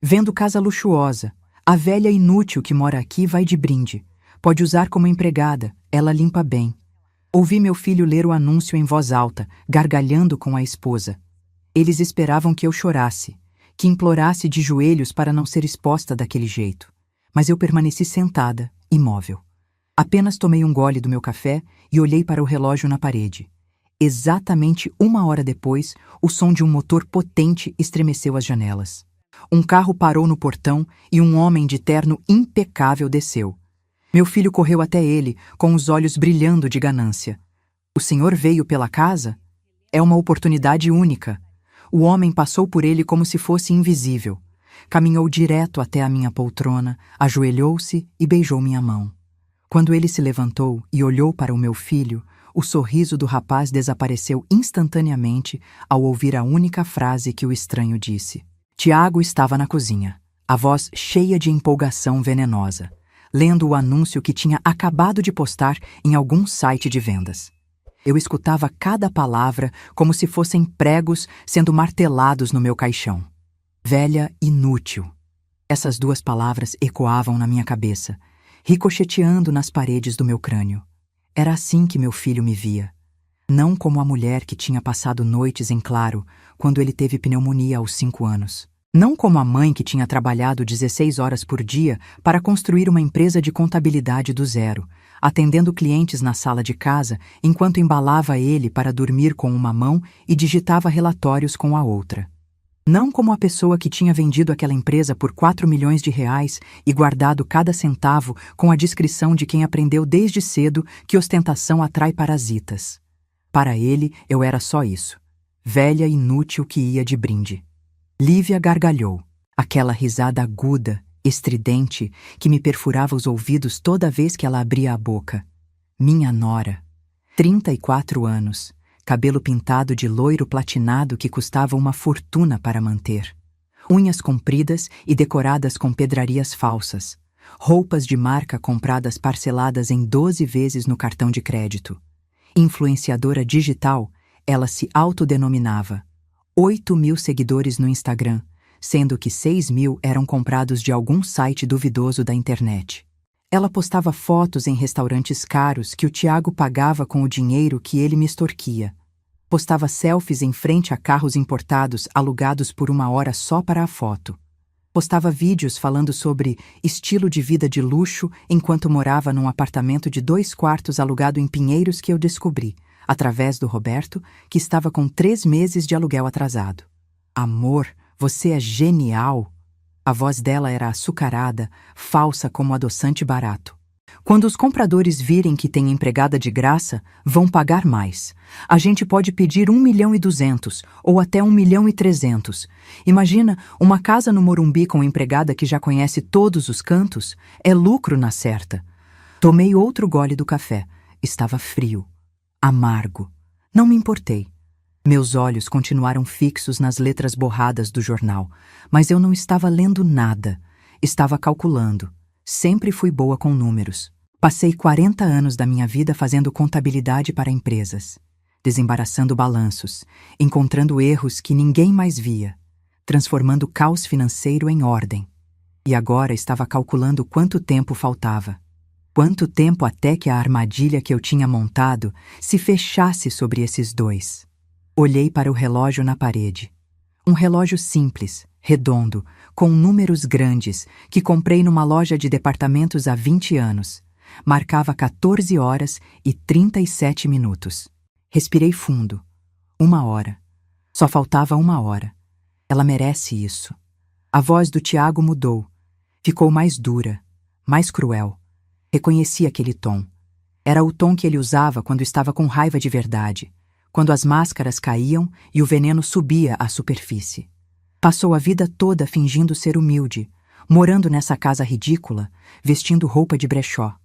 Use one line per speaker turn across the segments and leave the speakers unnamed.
Vendo casa luxuosa. A velha inútil que mora aqui vai de brinde. Pode usar como empregada, ela limpa bem. Ouvi meu filho ler o anúncio em voz alta, gargalhando com a esposa. Eles esperavam que eu chorasse, que implorasse de joelhos para não ser exposta daquele jeito. Mas eu permaneci sentada, imóvel. Apenas tomei um gole do meu café e olhei para o relógio na parede. Exatamente 1 hora depois, o som de um motor potente estremeceu as janelas. Um carro parou no portão e um homem de terno impecável desceu. Meu filho correu até ele, com os olhos brilhando de ganância. O senhor veio pela casa? É uma oportunidade única. O homem passou por ele como se fosse invisível. Caminhou direto até a minha poltrona, ajoelhou-se e beijou minha mão. Quando ele se levantou e olhou para o meu filho, o sorriso do rapaz desapareceu instantaneamente ao ouvir a única frase que o estranho disse. Tiago estava na cozinha, a voz cheia de empolgação venenosa, lendo o anúncio que tinha acabado de postar em algum site de vendas. Eu escutava cada palavra como se fossem pregos sendo martelados no meu caixão. Velha inútil. Essas 2 palavras ecoavam na minha cabeça, ricocheteando nas paredes do meu crânio. Era assim que meu filho me via. Não como a mulher que tinha passado noites em claro quando ele teve pneumonia aos 5 anos. Não como a mãe que tinha trabalhado 16 horas por dia para construir uma empresa de contabilidade do zero, atendendo clientes na sala de casa enquanto embalava ele para dormir com uma mão e digitava relatórios com a outra. Não como a pessoa que tinha vendido aquela empresa por 4 milhões de reais e guardado cada centavo com a discrição de quem aprendeu desde cedo que ostentação atrai parasitas. Para ele, eu era só isso. Velha inútil que ia de brinde. Lívia gargalhou, aquela risada aguda, estridente, que me perfurava os ouvidos toda vez que ela abria a boca. Minha nora. 34 anos, cabelo pintado de loiro platinado que custava uma fortuna para manter. Unhas compridas e decoradas com pedrarias falsas. Roupas de marca compradas parceladas em 12 vezes no cartão de crédito. Influenciadora digital, ela se autodenominava. 8.000 seguidores no Instagram, sendo que 6.000 eram comprados de algum site duvidoso da internet. Ela postava fotos em restaurantes caros que o Tiago pagava com o dinheiro que ele me extorquia. Postava selfies em frente a carros importados alugados por 1 hora só para a foto. Postava vídeos falando sobre estilo de vida de luxo enquanto morava num apartamento de 2 quartos alugado em Pinheiros que eu descobri, através do Roberto, que estava com 3 meses de aluguel atrasado. Amor, você é genial! A voz dela era açucarada, falsa como adoçante barato. Quando os compradores virem que tem empregada de graça, vão pagar mais. A gente pode pedir 1.200.000 ou até 1.300.000. Imagina, uma casa no Morumbi com empregada que já conhece todos os cantos, é lucro na certa. Tomei outro gole do café. Estava frio. Amargo. Não me importei. Meus olhos continuaram fixos nas letras borradas do jornal, mas eu não estava lendo nada. Estava calculando. Sempre fui boa com números. Passei 40 anos da minha vida fazendo contabilidade para empresas, desembaraçando balanços, encontrando erros que ninguém mais via, transformando caos financeiro em ordem. E agora estava calculando quanto tempo faltava. Quanto tempo até que a armadilha que eu tinha montado se fechasse sobre esses 2. Olhei para o relógio na parede. Um relógio simples, redondo, com números grandes, que comprei numa loja de departamentos há 20 anos. Marcava 14 horas e 37 minutos. Respirei fundo. 1 hora. Só faltava 1 hora. Ela merece isso. A voz do Tiago mudou. Ficou mais dura, mais cruel. Reconheci aquele tom. Era o tom que ele usava quando estava com raiva de verdade, quando as máscaras caíam e o veneno subia à superfície. Passou a vida toda fingindo ser humilde, morando nessa casa ridícula, vestindo roupa de brechó.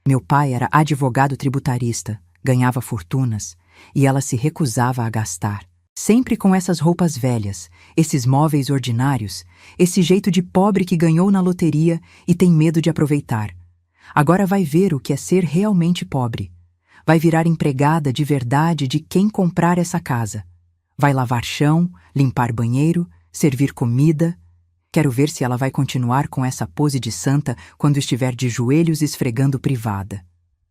Meu pai era advogado tributarista, ganhava fortunas, e ela se recusava a gastar. Sempre com essas roupas velhas, esses móveis ordinários, esse jeito de pobre que ganhou na loteria e tem medo de aproveitar. Agora vai ver o que é ser realmente pobre. Vai virar empregada de verdade de quem comprar essa casa. Vai lavar chão, limpar banheiro, servir comida. Quero ver se ela vai continuar com essa pose de santa quando estiver de joelhos esfregando privada.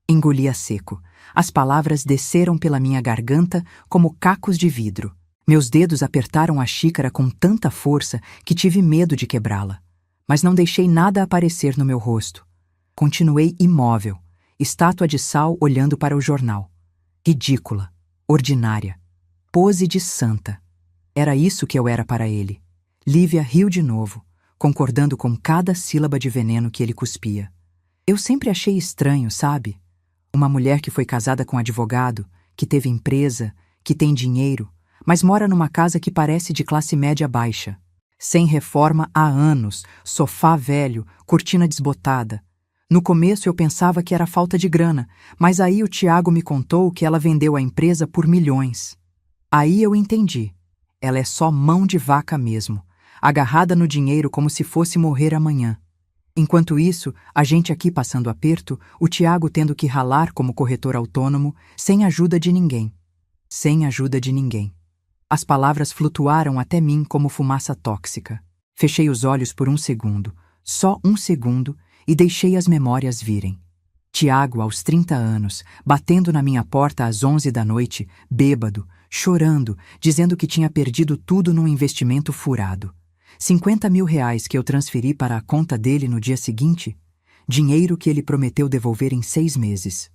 Engoli a seco. As palavras desceram pela minha garganta como cacos de vidro. Meus dedos apertaram a xícara com tanta força que tive medo de quebrá-la. Mas não deixei nada aparecer no meu rosto. Continuei imóvel, estátua de sal olhando para o jornal. Ridícula, ordinária, pose de santa. Era isso que eu era para ele. Lívia riu de novo, concordando com cada sílaba de veneno que ele cuspia. Eu sempre achei estranho, sabe? Uma mulher que foi casada com um advogado, que teve empresa, que tem dinheiro, mas mora numa casa que parece de classe média baixa. Sem reforma há anos, sofá velho, cortina desbotada. No começo eu pensava que era falta de grana, mas aí o Tiago me contou que ela vendeu a empresa por milhões. Aí eu entendi. Ela é só mão de vaca mesmo, agarrada no dinheiro como se fosse morrer amanhã. Enquanto isso, a gente aqui passando aperto, o Tiago tendo que ralar como corretor autônomo, sem ajuda de ninguém. Sem ajuda de ninguém. As palavras flutuaram até mim como fumaça tóxica. Fechei os olhos por um segundo, só um segundo, e deixei as memórias virem. Tiago, aos 30 anos, batendo na minha porta às 11 da noite, bêbado, chorando, dizendo que tinha perdido tudo num investimento furado. 50 mil reais que eu transferi para a conta dele no dia seguinte, dinheiro que ele prometeu devolver em 6 meses.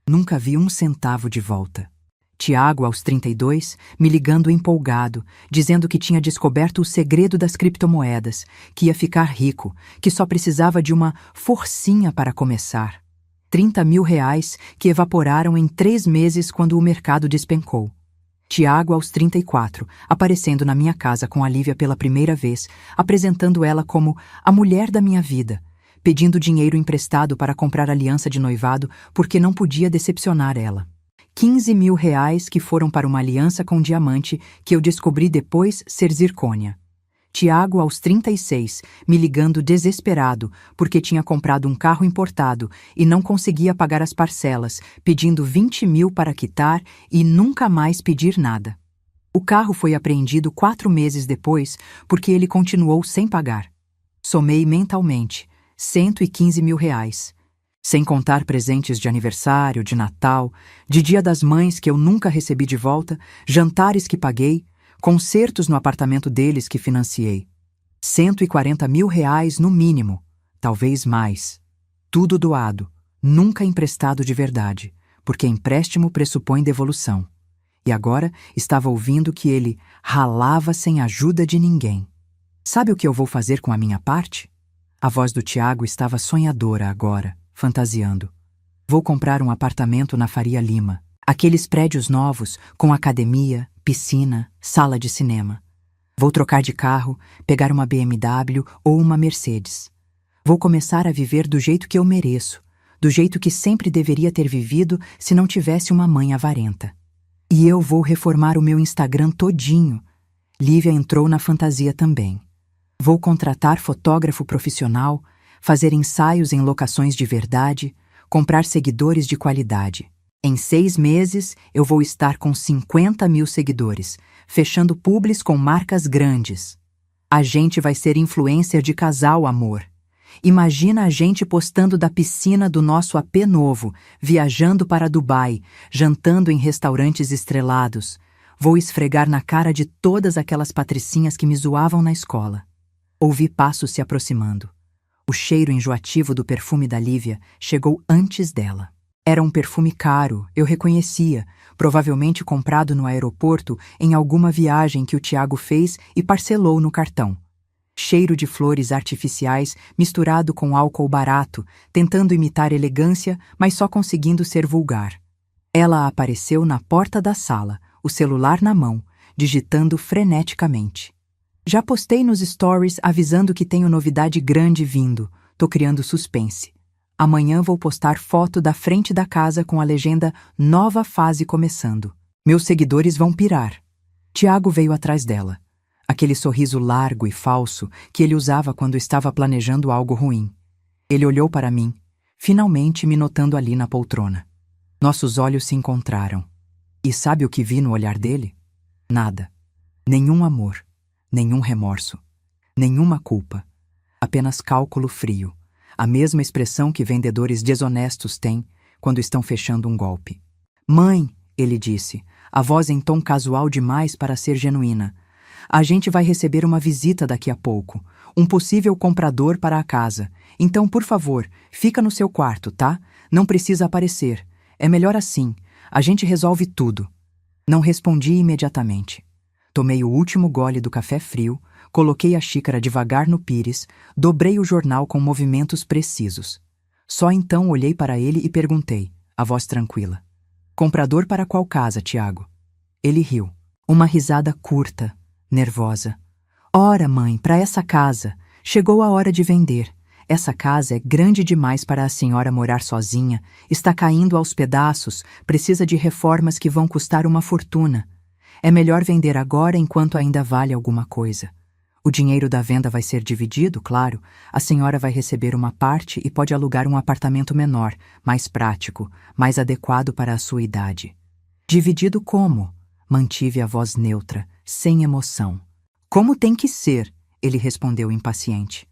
Nunca vi um centavo de volta. Tiago, aos 32, me ligando empolgado, dizendo que tinha descoberto o segredo das criptomoedas, que ia ficar rico, que só precisava de uma forcinha para começar. 30 mil reais que evaporaram em 3 meses quando o mercado despencou. Tiago, aos 34, aparecendo na minha casa com a Lívia pela primeira vez, apresentando ela como a mulher da minha vida, pedindo dinheiro emprestado para comprar aliança de noivado porque não podia decepcionar ela. 15 mil reais que foram para uma aliança com diamante que eu descobri depois ser zircônia. Tiago, aos 36, me ligando desesperado porque tinha comprado um carro importado e não conseguia pagar as parcelas, pedindo 20 mil para quitar e nunca mais pedir nada. O carro foi apreendido 4 meses depois porque ele continuou sem pagar. Somei mentalmente 115 mil reais. Sem contar presentes de aniversário, de Natal, de Dia das Mães que eu nunca recebi de volta, jantares que paguei, concertos no apartamento deles que financiei. 140 mil reais no mínimo, talvez mais. Tudo doado, nunca emprestado de verdade, porque empréstimo pressupõe devolução. E agora estava ouvindo que ele ralava sem ajuda de ninguém. Sabe o que eu vou fazer com a minha parte? A voz do Tiago estava sonhadora agora, fantasiando. Vou comprar um apartamento na Faria Lima. Aqueles prédios novos, com academia, piscina, sala de cinema. Vou trocar de carro, pegar uma BMW ou uma Mercedes. Vou começar a viver do jeito que eu mereço, do jeito que sempre deveria ter vivido se não tivesse uma mãe avarenta. E eu vou reformar o meu Instagram todinho. Lívia entrou na fantasia também. Vou contratar fotógrafo profissional, fazer ensaios em locações de verdade, comprar seguidores de qualidade. Em 6 meses, eu vou estar com 50 mil seguidores, fechando publis com marcas grandes. A gente vai ser influencer de casal, amor. Imagina a gente postando da piscina do nosso AP novo, viajando para Dubai, jantando em restaurantes estrelados. Vou esfregar na cara de todas aquelas patricinhas que me zoavam na escola. Ouvi passos se aproximando. O cheiro enjoativo do perfume da Lívia chegou antes dela. Era um perfume caro, eu reconhecia, provavelmente comprado no aeroporto em alguma viagem que o Tiago fez e parcelou no cartão. Cheiro de flores artificiais misturado com álcool barato, tentando imitar elegância, mas só conseguindo ser vulgar. Ela apareceu na porta da sala, o celular na mão, digitando freneticamente. Já postei nos stories avisando que tenho novidade grande vindo. Tô criando suspense. Amanhã vou postar foto da frente da casa com a legenda Nova Fase Começando. Meus seguidores vão pirar. Tiago veio atrás dela. Aquele sorriso largo e falso que ele usava quando estava planejando algo ruim. Ele olhou para mim, finalmente me notando ali na poltrona. Nossos olhos se encontraram. E sabe o que vi no olhar dele? Nada. Nenhum amor. Nenhum remorso. Nenhuma culpa. Apenas cálculo frio. A mesma expressão que vendedores desonestos têm quando estão fechando um golpe. Mãe, ele disse, a voz em tom casual demais para ser genuína. A gente vai receber uma visita daqui a pouco. Um possível comprador para a casa. Então, por favor, fica no seu quarto, tá? Não precisa aparecer. É melhor assim. A gente resolve tudo. Não respondi imediatamente. Tomei o último gole do café frio, coloquei a xícara devagar no pires, dobrei o jornal com movimentos precisos. Só então olhei para ele e perguntei, a voz tranquila. Comprador para qual casa, Tiago? Ele riu. Uma risada curta, nervosa. Ora, mãe, para essa casa. Chegou a hora de vender. Essa casa é grande demais para a senhora morar sozinha, está caindo aos pedaços, precisa de reformas que vão custar uma fortuna. É melhor vender agora enquanto ainda vale alguma coisa. O dinheiro da venda vai ser dividido, claro. A senhora vai receber uma parte e pode alugar um apartamento menor, mais prático, mais adequado para a sua idade. Dividido como? Mantive a voz neutra, sem emoção. Como tem que ser? Ele respondeu impaciente.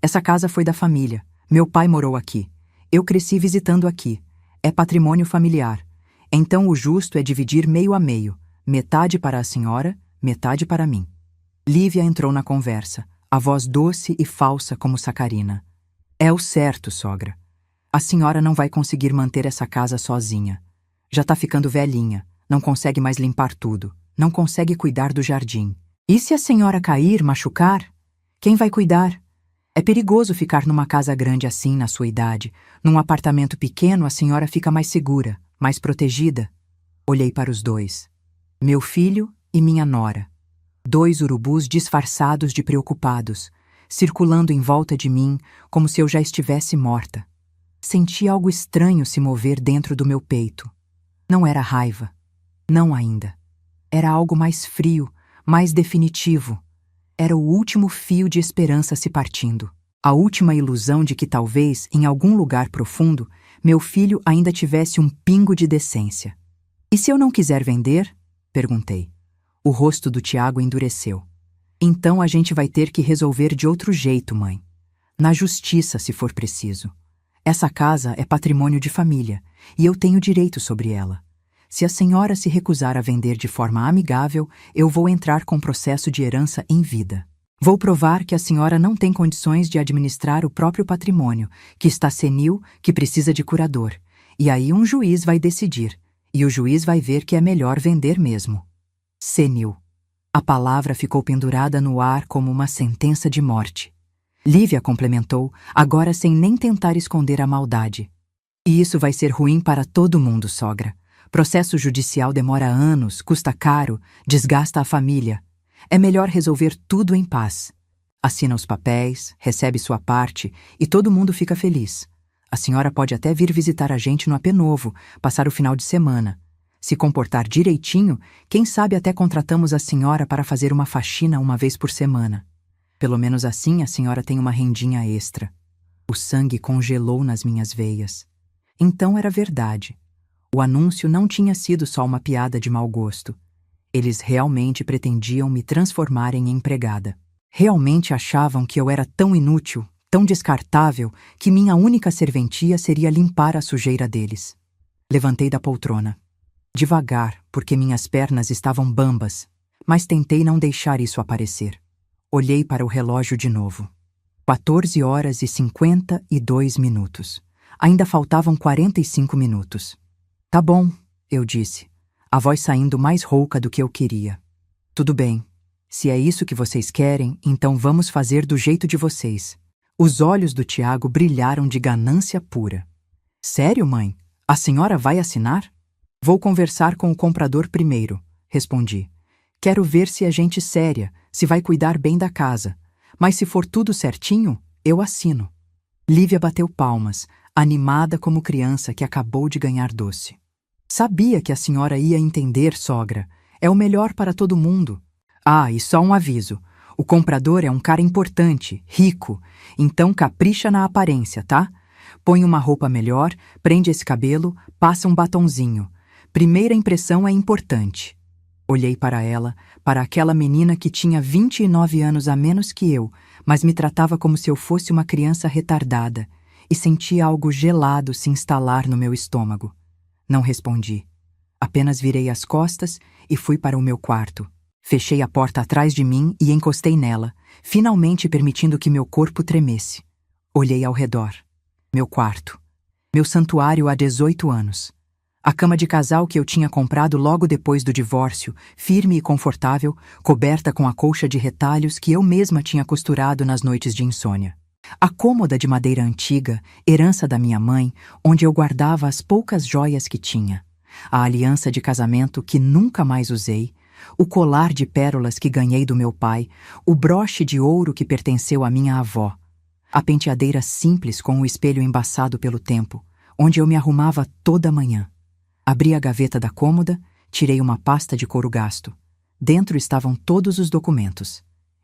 Essa casa foi da família. Meu pai morou aqui. Eu cresci visitando aqui. É patrimônio familiar. Então o justo é dividir meio a meio. Metade para a senhora, metade para mim. Lívia entrou na conversa, a voz doce e falsa como sacarina. É o certo, sogra. A senhora não vai conseguir manter essa casa sozinha. Já tá ficando velhinha, não consegue mais limpar tudo, não consegue cuidar do jardim. E se a senhora cair, machucar? Quem vai cuidar? É perigoso ficar numa casa grande assim na sua idade. Num apartamento pequeno a senhora fica mais segura, mais protegida. Olhei para os dois. Meu filho e minha nora. 2 urubus disfarçados de preocupados, circulando em volta de mim como se eu já estivesse morta. Senti algo estranho se mover dentro do meu peito. Não era raiva. Não ainda. Era algo mais frio, mais definitivo. Era o último fio de esperança se partindo. A última ilusão de que talvez, em algum lugar profundo, meu filho ainda tivesse um pingo de decência. E se eu não quiser vender? Perguntei. O rosto do Tiago endureceu. Então a gente vai ter que resolver de outro jeito, mãe. Na justiça, se for preciso. Essa casa é patrimônio de família, e eu tenho direito sobre ela. Se a senhora se recusar a vender de forma amigável, eu vou entrar com processo de herança em vida. Vou provar que a senhora não tem condições de administrar o próprio patrimônio, que está senil, que precisa de curador. E aí um juiz vai decidir, e o juiz vai ver que é melhor vender mesmo. Senil. A palavra ficou pendurada no ar como uma sentença de morte. Lívia complementou, agora sem nem tentar esconder a maldade. E isso vai ser ruim para todo mundo, sogra. Processo judicial demora anos, custa caro, desgasta a família. É melhor resolver tudo em paz. Assina os papéis, recebe sua parte e todo mundo fica feliz. A senhora pode até vir visitar a gente no AP Novo, passar o final de semana. Se comportar direitinho, quem sabe até contratamos a senhora para fazer uma faxina uma vez por semana. Pelo menos assim a senhora tem uma rendinha extra. O sangue congelou nas minhas veias. Então era verdade. O anúncio não tinha sido só uma piada de mau gosto. Eles realmente pretendiam me transformar em empregada. Realmente achavam que eu era tão inútil, tão descartável, que minha única serventia seria limpar a sujeira deles. Levantei da poltrona. Devagar, porque minhas pernas estavam bambas, mas tentei não deixar isso aparecer. Olhei para o relógio de novo. 14h52. Ainda faltavam 45 minutos. Tá bom, eu disse, a voz saindo mais rouca do que eu queria. Tudo bem. Se é isso que vocês querem, então vamos fazer do jeito de vocês. Os olhos do Tiago brilharam de ganância pura. Sério, mãe? A senhora vai assinar? Vou conversar com o comprador primeiro, respondi. Quero ver se é gente séria, se vai cuidar bem da casa. Mas se for tudo certinho, eu assino. Lívia bateu palmas, animada como criança que acabou de ganhar doce. Sabia que a senhora ia entender, sogra. É o melhor para todo mundo. Ah, e só um aviso. O comprador é um cara importante, rico, então capricha na aparência, tá? Põe uma roupa melhor, prende esse cabelo, passa um batonzinho. Primeira impressão é importante. Olhei para ela, para aquela menina que tinha 29 anos a menos que eu, mas me tratava como se eu fosse uma criança retardada e sentia algo gelado se instalar no meu estômago. Não respondi. Apenas virei as costas e fui para o meu quarto. Fechei a porta atrás de mim e encostei nela, finalmente permitindo que meu corpo tremesse. Olhei ao redor. Meu quarto. Meu santuário há 18 anos. A cama de casal que eu tinha comprado logo depois do divórcio, firme e confortável, coberta com a colcha de retalhos que eu mesma tinha costurado nas noites de insônia. A cômoda de madeira antiga, herança da minha mãe, onde eu guardava as poucas joias que tinha. A aliança de casamento que nunca mais usei, o colar de pérolas que ganhei do meu pai, o broche de ouro que pertenceu à minha avó, a penteadeira simples com o espelho embaçado pelo tempo, onde eu me arrumava toda manhã. Abri a gaveta da cômoda, tirei uma pasta de couro gasto. Dentro estavam todos os documentos.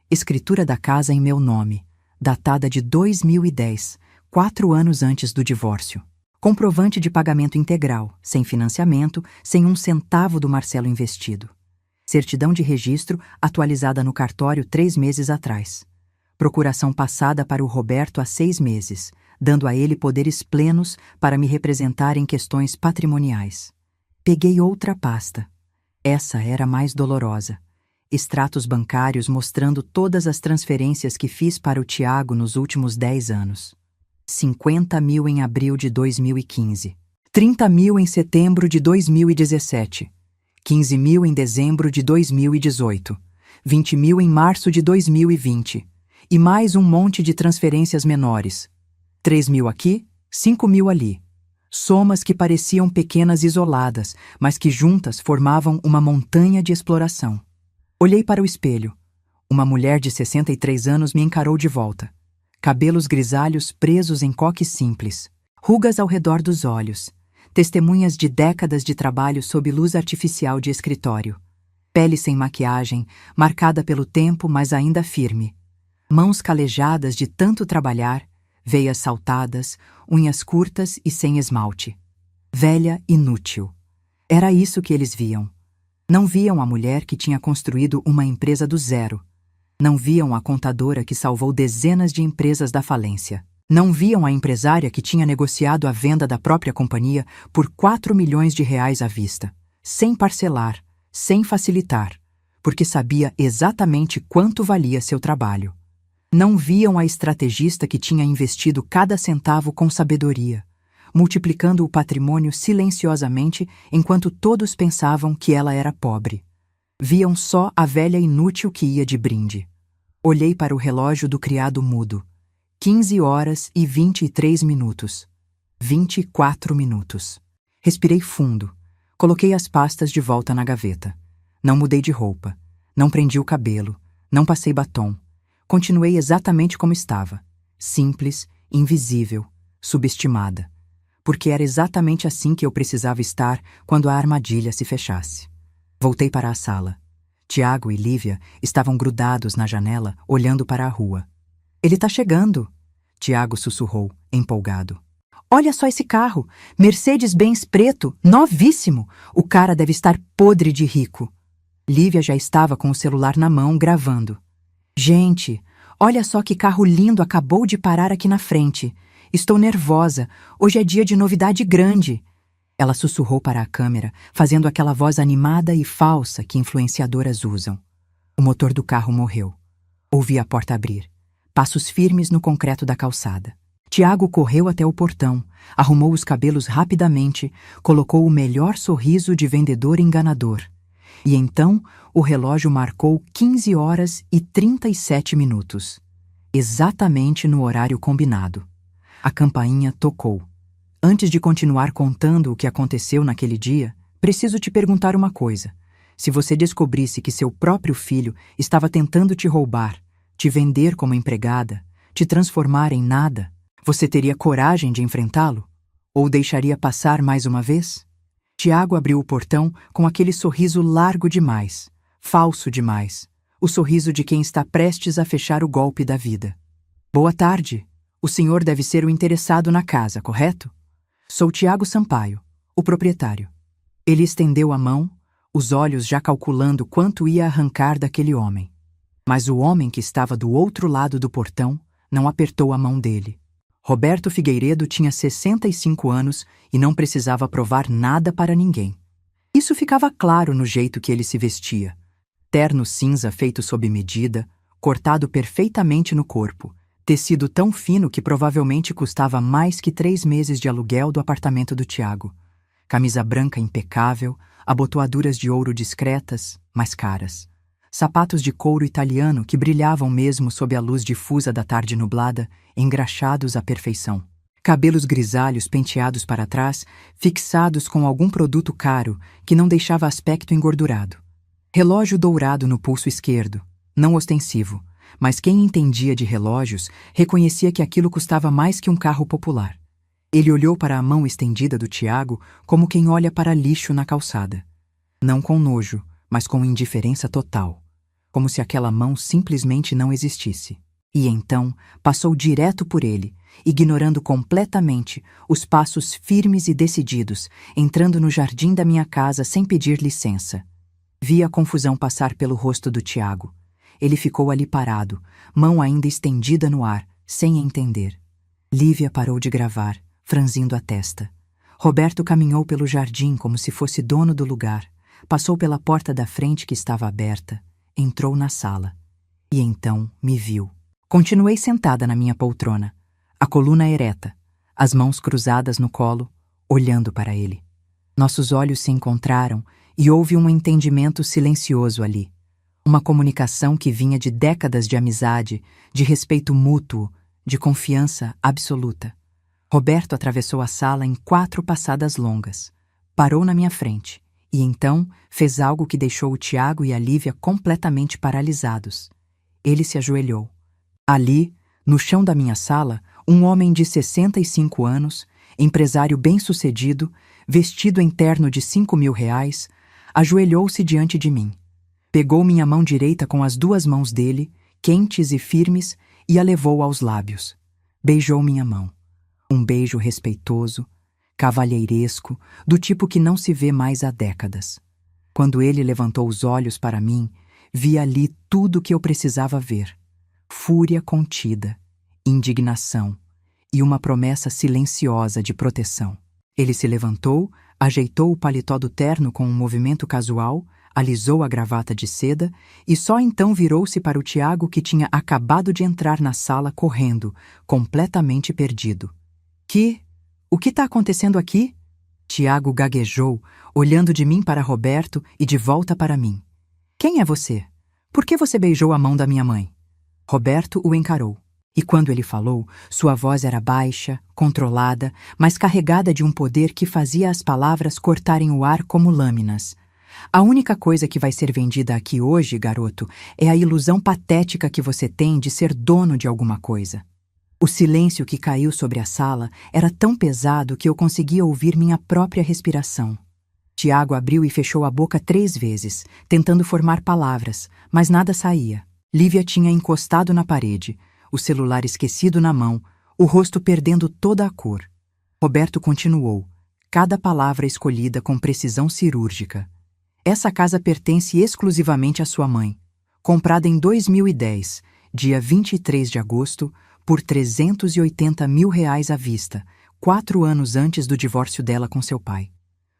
Escritura da casa em meu nome, datada de 2010, 4 anos antes do divórcio. Comprovante de pagamento integral, sem financiamento, sem um centavo do Marcelo investido. Certidão de registro atualizada no cartório 3 meses atrás. Procuração passada para o Roberto há 6 meses, dando a ele poderes plenos para me representar em questões patrimoniais. Peguei outra pasta. Essa era mais dolorosa. Extratos bancários mostrando todas as transferências que fiz para o Tiago nos últimos 10 anos. 50 mil em abril de 2015. 30 mil em setembro de 2017. 15 mil em dezembro de 2018. 20 mil em março de 2020. E mais um monte de transferências menores. 3 mil aqui, 5 mil ali. Somas que pareciam pequenas isoladas, mas que juntas formavam uma montanha de exploração. Olhei para o espelho. Uma mulher de 63 anos me encarou de volta. Cabelos grisalhos presos em coque simples. Rugas ao redor dos olhos. Testemunhas de décadas de trabalho sob luz artificial de escritório. Pele sem maquiagem, marcada pelo tempo, mas ainda firme. Mãos calejadas de tanto trabalhar, veias saltadas, unhas curtas e sem esmalte. Velha, inútil. Era isso que eles viam. Não viam a mulher que tinha construído uma empresa do zero. Não viam a contadora que salvou dezenas de empresas da falência. Não viam a empresária que tinha negociado a venda da própria companhia por 4 milhões de reais à vista, sem parcelar, sem facilitar, porque sabia exatamente quanto valia seu trabalho. Não viam a estrategista que tinha investido cada centavo com sabedoria, multiplicando o patrimônio silenciosamente enquanto todos pensavam que ela era pobre. Viam só a velha inútil que ia de brinde. Olhei para o relógio do criado mudo. 15 horas e 23 minutos. 24 minutos. Respirei fundo. Coloquei as pastas de volta na gaveta. Não mudei de roupa. Não prendi o cabelo. Não passei batom. Continuei exatamente como estava. Simples, invisível, subestimada. Porque era exatamente assim que eu precisava estar quando a armadilha se fechasse. Voltei para a sala. Tiago e Lívia estavam grudados na janela, olhando para a rua. "Ele tá chegando", Tiago sussurrou, empolgado. "Olha só esse carro, Mercedes-Benz preto, novíssimo. O cara deve estar podre de rico." Lívia já estava com o celular na mão, gravando. "Gente, olha só que carro lindo acabou de parar aqui na frente. Estou nervosa, hoje é dia de novidade grande." Ela sussurrou para a câmera, fazendo aquela voz animada e falsa que influenciadoras usam. O motor do carro morreu. Ouvi a porta abrir. Passos firmes no concreto da calçada. Tiago correu até o portão, arrumou os cabelos rapidamente, colocou o melhor sorriso de vendedor enganador. E então o relógio marcou 15 horas e 37 minutos. Exatamente no horário combinado. A campainha tocou. Antes de continuar contando o que aconteceu naquele dia, preciso te perguntar uma coisa. Se você descobrisse que seu próprio filho estava tentando te roubar, te vender como empregada, te transformar em nada, você teria coragem de enfrentá-lo? Ou deixaria passar mais uma vez? Tiago abriu o portão com aquele sorriso largo demais, falso demais, o sorriso de quem está prestes a fechar o golpe da vida. "Boa tarde. O senhor deve ser o interessado na casa, correto? Sou Tiago Sampaio, o proprietário." Ele estendeu a mão, os olhos já calculando quanto ia arrancar daquele homem. mas o homem que estava do outro lado do portão não apertou a mão dele. Roberto Figueiredo tinha 65 anos e não precisava provar nada para ninguém. Isso ficava claro no jeito que ele se vestia. Terno cinza feito sob medida, cortado perfeitamente no corpo, tecido tão fino que provavelmente custava mais que 3 meses de aluguel do apartamento do Tiago. Camisa branca impecável, abotoaduras de ouro discretas, mas caras. Sapatos de couro italiano que brilhavam mesmo sob a luz difusa da tarde nublada, engraxados à perfeição. Cabelos grisalhos penteados para trás, fixados com algum produto caro que não deixava aspecto engordurado. Relógio dourado no pulso esquerdo, não ostensivo, mas quem entendia de relógios reconhecia que aquilo custava mais que um carro popular. Ele olhou para a mão estendida do Tiago como quem olha para lixo na calçada. Não com nojo, mas com indiferença total, como se aquela mão simplesmente não existisse. E então passou direto por ele, ignorando completamente os passos firmes e decididos, entrando no jardim da minha casa sem pedir licença. Vi a confusão passar pelo rosto do Tiago. Ele ficou ali parado, mão ainda estendida no ar, sem entender. Lívia parou de gravar, franzindo a testa. Roberto caminhou pelo jardim como se fosse dono do lugar, passou pela porta da frente que estava aberta, entrou na sala. E então me viu. Continuei sentada na minha poltrona, a coluna ereta, as mãos cruzadas no colo, olhando para ele. Nossos olhos se encontraram e houve um entendimento silencioso ali. Uma comunicação que vinha de décadas de amizade, de respeito mútuo, de confiança absoluta. Roberto atravessou a sala em 4 passadas longas, parou na minha frente e então fez algo que deixou o Tiago e a Lívia completamente paralisados. Ele se ajoelhou. Ali, no chão da minha sala, um homem de 65 anos, empresário bem-sucedido, vestido em terno de R$ 5.000, ajoelhou-se diante de mim. Pegou minha mão direita com as 2 mãos dele, quentes e firmes, e a levou aos lábios. Beijou minha mão. Um beijo respeitoso, cavalheiresco, do tipo que não se vê mais há décadas. Quando ele levantou os olhos para mim, vi ali tudo o que eu precisava ver. Fúria contida, indignação e uma promessa silenciosa de proteção. Ele se levantou, ajeitou o paletó do terno com um movimento casual, alisou a gravata de seda e só então virou-se para o Tiago que tinha acabado de entrar na sala correndo, completamente perdido. O que está acontecendo aqui? Tiago gaguejou, olhando de mim para Roberto e de volta para mim. Quem é você? Por que você beijou a mão da minha mãe? Roberto o encarou. E quando ele falou, sua voz era baixa, controlada, mas carregada de um poder que fazia as palavras cortarem o ar como lâminas. A única coisa que vai ser vendida aqui hoje, garoto, é a ilusão patética que você tem de ser dono de alguma coisa. O silêncio que caiu sobre a sala era tão pesado que eu conseguia ouvir minha própria respiração. Tiago abriu e fechou a boca 3 vezes, tentando formar palavras, mas nada saía. Lívia tinha encostado na parede, o celular esquecido na mão, o rosto perdendo toda a cor. Roberto continuou, cada palavra escolhida com precisão cirúrgica. Essa casa pertence exclusivamente à sua mãe. Comprada em 2010, dia 23 de agosto, por R$ 380.000 à vista, 4 anos antes do divórcio dela com seu pai.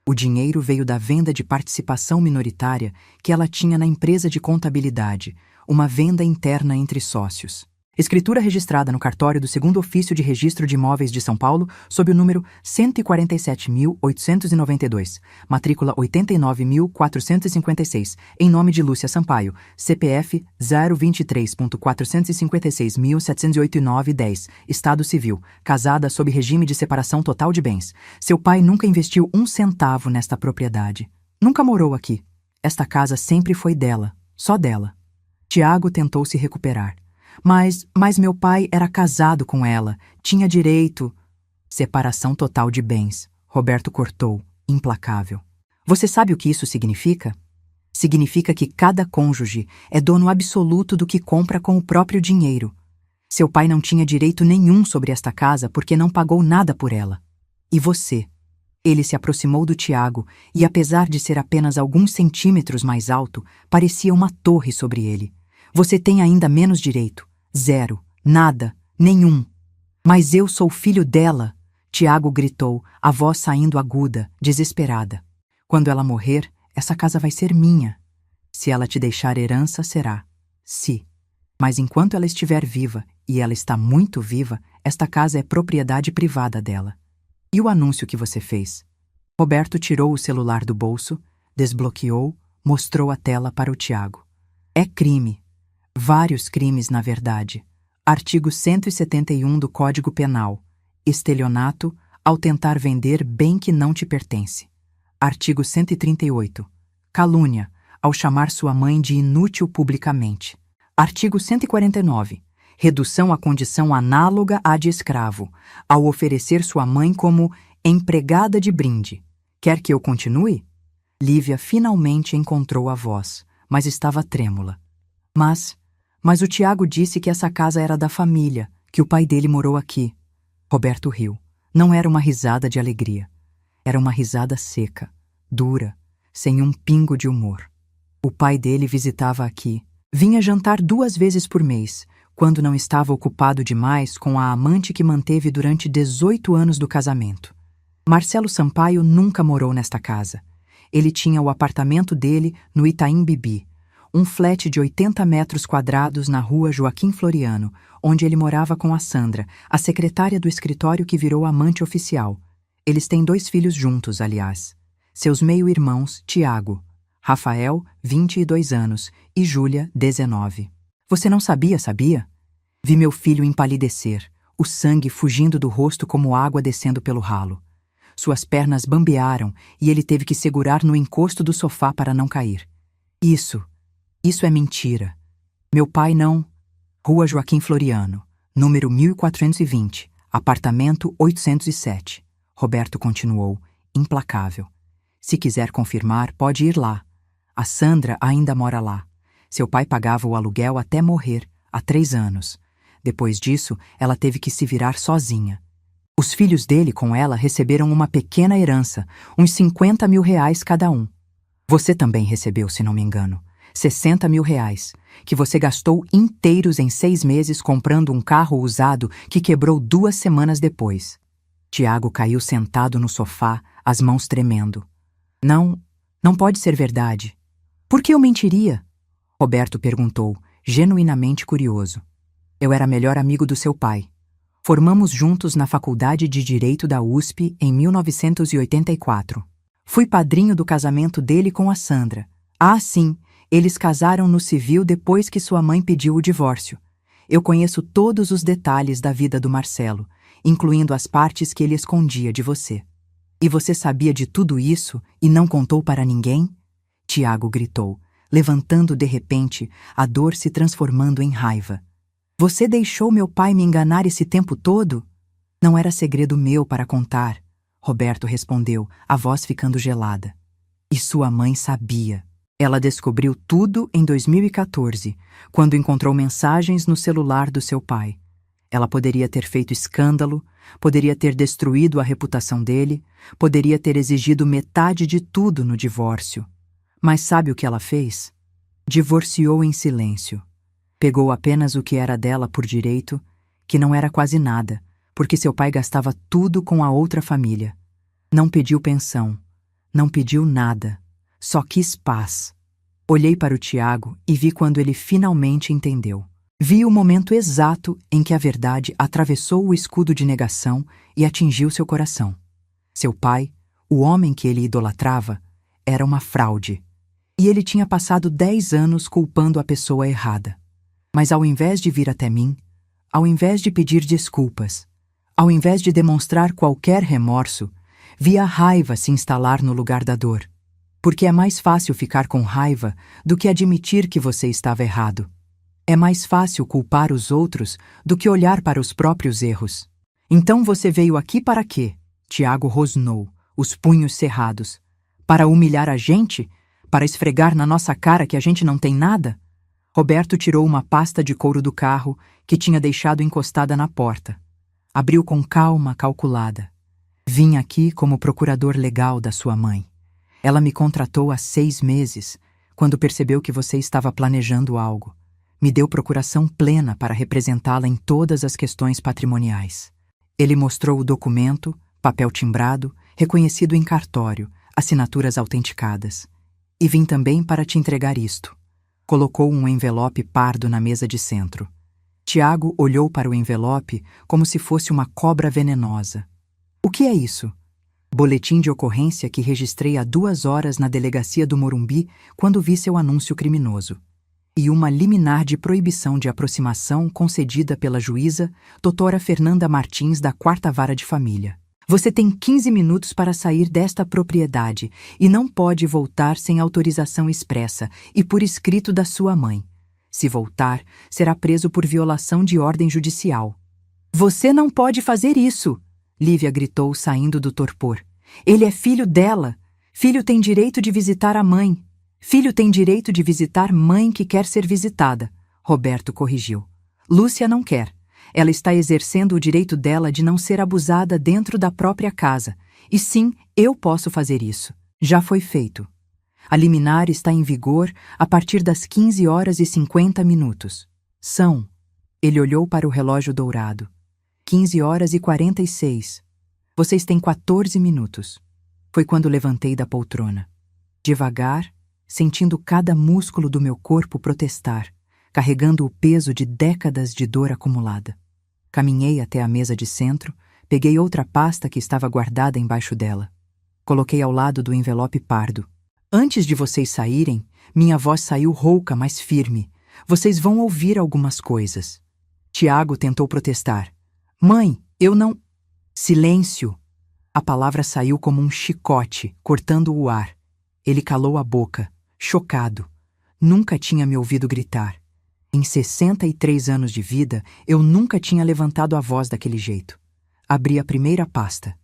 O dinheiro veio da venda de participação minoritária que ela tinha na empresa de contabilidade, uma venda interna entre sócios. Escritura registrada no cartório do 2º Ofício de Registro de Imóveis de São Paulo, sob o número 147.892, matrícula 89.456, em nome de Lúcia Sampaio, CPF 023.456.708.910, Estado Civil, casada sob regime de separação total de bens. Seu pai nunca investiu 1 centavo nesta propriedade. Nunca morou aqui. Esta casa sempre foi dela, só dela. Tiago tentou se recuperar. Mas meu pai era casado com ela, tinha direito... Separação total de bens. Roberto cortou, implacável. Você sabe o que isso significa? Significa que cada cônjuge é dono absoluto do que compra com o próprio dinheiro. Seu pai não tinha direito nenhum sobre esta casa porque não pagou nada por ela. E você? Ele se aproximou do Tiago e, apesar de ser apenas alguns centímetros mais alto, parecia uma torre sobre ele. Você tem ainda menos direito. Zero. Nada. Nenhum. Mas eu sou filho dela, Tiago gritou, a voz saindo aguda, desesperada. Quando ela morrer, essa casa vai ser minha. Se ela te deixar herança, será. Se. Mas enquanto ela estiver viva, e ela está muito viva, esta casa é propriedade privada dela. E o anúncio que você fez? Roberto tirou o celular do bolso, desbloqueou, mostrou a tela para o Tiago. É crime. Vários crimes, na verdade. Artigo 171 do Código Penal. Estelionato ao tentar vender bem que não te pertence. Artigo 138. Calúnia ao chamar sua mãe de inútil publicamente. Artigo 149. Redução à condição análoga à de escravo, ao oferecer sua mãe como empregada de brinde. Quer que eu continue? Lívia finalmente encontrou a voz, mas estava trêmula. Mas o Tiago disse que essa casa era da família, que o pai dele morou aqui. Roberto riu. Não era uma risada de alegria. Era uma risada seca, dura, sem um pingo de humor. O pai dele visitava aqui. Vinha jantar 2 vezes por mês, quando não estava ocupado demais com a amante que manteve durante 18 anos do casamento. Marcelo Sampaio nunca morou nesta casa. Ele tinha o apartamento dele no Itaim Bibi, um flat de 80 metros quadrados na rua Joaquim Floriano, onde ele morava com a Sandra, a secretária do escritório que virou amante oficial. Eles têm 2 filhos juntos, aliás. Seus meio-irmãos, Tiago, Rafael, 22 anos, e Júlia, 19. Você não sabia? Vi meu filho empalidecer, o sangue fugindo do rosto como água descendo pelo ralo. Suas pernas bambearam e ele teve que segurar no encosto do sofá para não cair. Isso é mentira. Meu pai não... Rua Joaquim Floriano, número 1420, apartamento 807. Roberto continuou, implacável. Se quiser confirmar, pode ir lá. A Sandra ainda mora lá. Seu pai pagava o aluguel até morrer, há 3 anos. Depois disso, ela teve que se virar sozinha. Os filhos dele com ela receberam uma pequena herança, uns 50 mil reais cada um. Você também recebeu, se não me engano. 60 mil reais, que você gastou inteiros em 6 meses comprando um carro usado que quebrou 2 semanas depois. Tiago caiu sentado no sofá, as mãos tremendo. Não pode ser verdade. Por que eu mentiria? Roberto perguntou, genuinamente curioso. Eu era melhor amigo do seu pai. Formamos juntos na Faculdade de Direito da USP em 1984. Fui padrinho do casamento dele com a Sandra. Ah, sim. Eles casaram no civil depois que sua mãe pediu o divórcio. Eu conheço todos os detalhes da vida do Marcelo, incluindo as partes que ele escondia de você. E você sabia de tudo isso e não contou para ninguém? Tiago gritou, levantando de repente, a dor se transformando em raiva. Você deixou meu pai me enganar esse tempo todo? Não era segredo meu para contar, Roberto respondeu, a voz ficando gelada. E sua mãe sabia. Ela descobriu tudo em 2014, quando encontrou mensagens no celular do seu pai. Ela poderia ter feito escândalo, poderia ter destruído a reputação dele, poderia ter exigido metade de tudo no divórcio. Mas sabe o que ela fez? Divorciou em silêncio. Pegou apenas o que era dela por direito, que não era quase nada, porque seu pai gastava tudo com a outra família. Não pediu pensão, não pediu nada. Só quis paz. Olhei para o Tiago e vi quando ele finalmente entendeu. Vi o momento exato em que a verdade atravessou o escudo de negação e atingiu seu coração. Seu pai, o homem que ele idolatrava, era uma fraude. E ele tinha passado 10 anos culpando a pessoa errada. Mas ao invés de vir até mim, ao invés de pedir desculpas, ao invés de demonstrar qualquer remorso, vi a raiva se instalar no lugar da dor. Porque é mais fácil ficar com raiva do que admitir que você estava errado. É mais fácil culpar os outros do que olhar para os próprios erros. Então você veio aqui para quê? Tiago rosnou, os punhos cerrados. Para humilhar a gente? Para esfregar na nossa cara que a gente não tem nada? Roberto tirou uma pasta de couro do carro que tinha deixado encostada na porta. Abriu com calma calculada. Vim aqui como procurador legal da sua mãe. Ela me contratou há 6 meses, quando percebeu que você estava planejando algo. Me deu procuração plena para representá-la em todas as questões patrimoniais. Ele mostrou o documento, papel timbrado, reconhecido em cartório, assinaturas autenticadas. E vim também para te entregar isto. Colocou um envelope pardo na mesa de centro. Tiago olhou para o envelope como se fosse uma cobra venenosa. O que é isso? Boletim de ocorrência que registrei há 2 horas na delegacia do Morumbi quando vi seu anúncio criminoso. E uma liminar de proibição de aproximação concedida pela juíza doutora Fernanda Martins da 4ª Vara de Família. Você tem 15 minutos para sair desta propriedade e não pode voltar sem autorização expressa e por escrito da sua mãe. Se voltar, será preso por violação de ordem judicial. Você não pode fazer isso! Lívia gritou, saindo do torpor. Ele é filho dela. Filho tem direito de visitar a mãe. Filho tem direito de visitar mãe que quer ser visitada. Roberto corrigiu. Lúcia não quer. Ela está exercendo o direito dela de não ser abusada dentro da própria casa. E sim, eu posso fazer isso. Já foi feito. A liminar está em vigor a partir das 15h50. São. Ele olhou para o relógio dourado. 15h46. Vocês têm 14 minutos. Foi quando levantei da poltrona. Devagar, sentindo cada músculo do meu corpo protestar, carregando o peso de décadas de dor acumulada. Caminhei até a mesa de centro, peguei outra pasta que estava guardada embaixo dela. Coloquei ao lado do envelope pardo. Antes de vocês saírem, minha voz saiu rouca, mas firme. Vocês vão ouvir algumas coisas. Tiago tentou protestar. Mãe, eu não... Silêncio! A palavra saiu como um chicote, cortando o ar. Ele calou a boca, chocado. Nunca tinha me ouvido gritar. Em 63 anos de vida, eu nunca tinha levantado a voz daquele jeito. Abri a primeira pasta.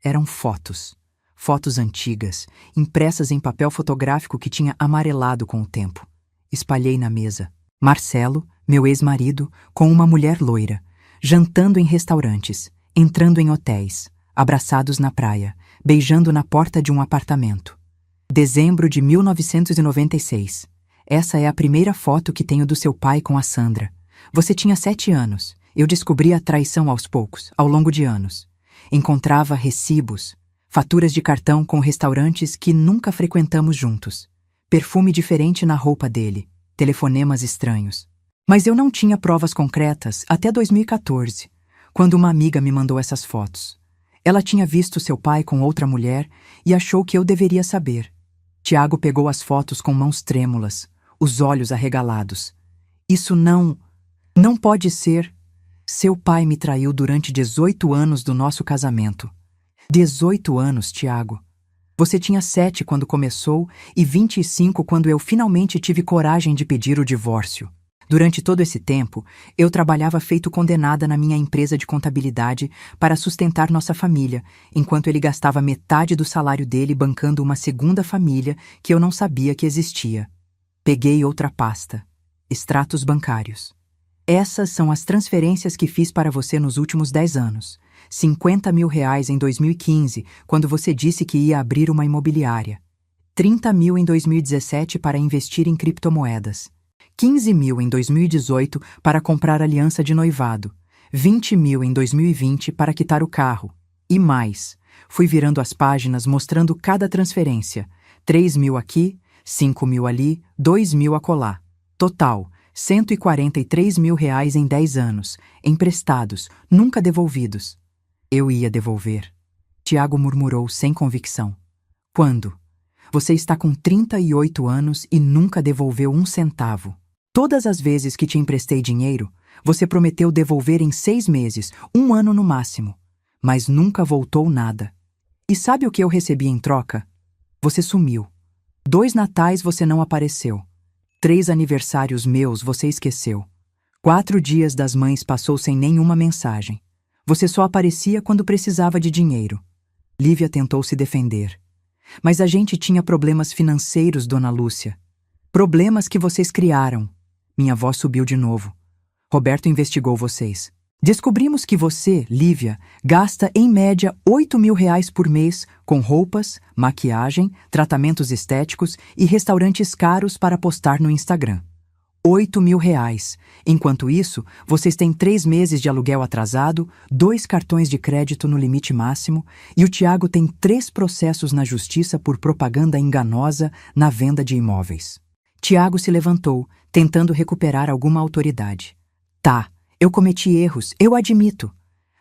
Eram fotos. Fotos antigas, impressas em papel fotográfico que tinha amarelado com o tempo. Espalhei na mesa. Marcelo, meu ex-marido, com uma mulher loira, jantando em restaurantes, entrando em hotéis, abraçados na praia, beijando na porta de um apartamento. Dezembro de 1996. Essa é a primeira foto que tenho do seu pai com a Sandra. Você tinha 7 anos. Eu descobri a traição aos poucos, ao longo de anos. Encontrava recibos, faturas de cartão com restaurantes que nunca frequentamos juntos. Perfume diferente na roupa dele, telefonemas estranhos. Mas eu não tinha provas concretas até 2014, quando uma amiga me mandou essas fotos. Ela tinha visto seu pai com outra mulher e achou que eu deveria saber. Tiago pegou as fotos com mãos trêmulas, os olhos arregalados. Isso não pode ser. Seu pai me traiu durante 18 anos do nosso casamento. 18 anos, Tiago. Você tinha 7 quando começou e 25 quando eu finalmente tive coragem de pedir o divórcio. Durante todo esse tempo, eu trabalhava feito condenada na minha empresa de contabilidade para sustentar nossa família, enquanto ele gastava metade do salário dele bancando uma segunda família que eu não sabia que existia. Peguei outra pasta. Extratos bancários. Essas são as transferências que fiz para você nos últimos 10 anos. 50 mil reais em 2015, quando você disse que ia abrir uma imobiliária. 30 mil em 2017 para investir em criptomoedas. 15 mil em 2018 para comprar aliança de noivado. 20 mil em 2020 para quitar o carro. E mais. Fui virando as páginas mostrando cada transferência. 3 mil aqui, 5 mil ali, 2 mil acolá. Total, 143 mil reais em 10 anos, emprestados, nunca devolvidos. Eu ia devolver. Tiago murmurou sem convicção. Quando? Você está com 38 anos e nunca devolveu 1 centavo. Todas as vezes que te emprestei dinheiro, você prometeu devolver em 6 meses, 1 ano no máximo. Mas nunca voltou nada. E sabe o que eu recebi em troca? Você sumiu. 2 natais você não apareceu. 3 aniversários meus você esqueceu. 4 dias das mães passou sem nenhuma mensagem. Você só aparecia quando precisava de dinheiro. Lívia tentou se defender. Mas a gente tinha problemas financeiros, dona Lúcia. Problemas que vocês criaram. Minha voz subiu de novo. Roberto investigou vocês. Descobrimos que você, Lívia, gasta em média 8 mil reais por mês com roupas, maquiagem, tratamentos estéticos e restaurantes caros para postar no Instagram. R$ 8.000. Enquanto isso, vocês têm 3 meses de aluguel atrasado, 2 cartões de crédito no limite máximo e o Tiago tem 3 processos na justiça por propaganda enganosa na venda de imóveis. Tiago se levantou, tentando recuperar alguma autoridade. Tá, eu cometi erros, eu admito.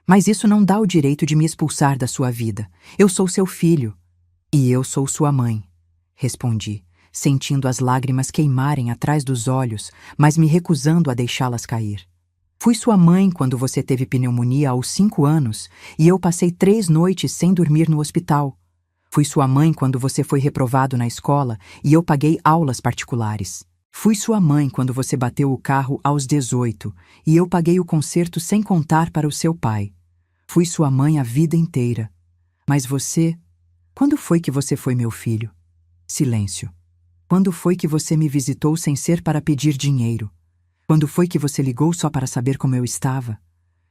Mas isso não dá o direito de me expulsar da sua vida. Eu sou seu filho. E eu sou sua mãe, respondi, sentindo as lágrimas queimarem atrás dos olhos, mas me recusando a deixá-las cair. Fui sua mãe quando você teve pneumonia aos 5 anos e eu passei 3 noites sem dormir no hospital. Fui sua mãe quando você foi reprovado na escola e eu paguei aulas particulares. Fui sua mãe quando você bateu o carro aos 18 e eu paguei o conserto sem contar para o seu pai. Fui sua mãe a vida inteira. Mas você... Quando foi que você foi meu filho? Silêncio. Quando foi que você me visitou sem ser para pedir dinheiro? Quando foi que você ligou só para saber como eu estava?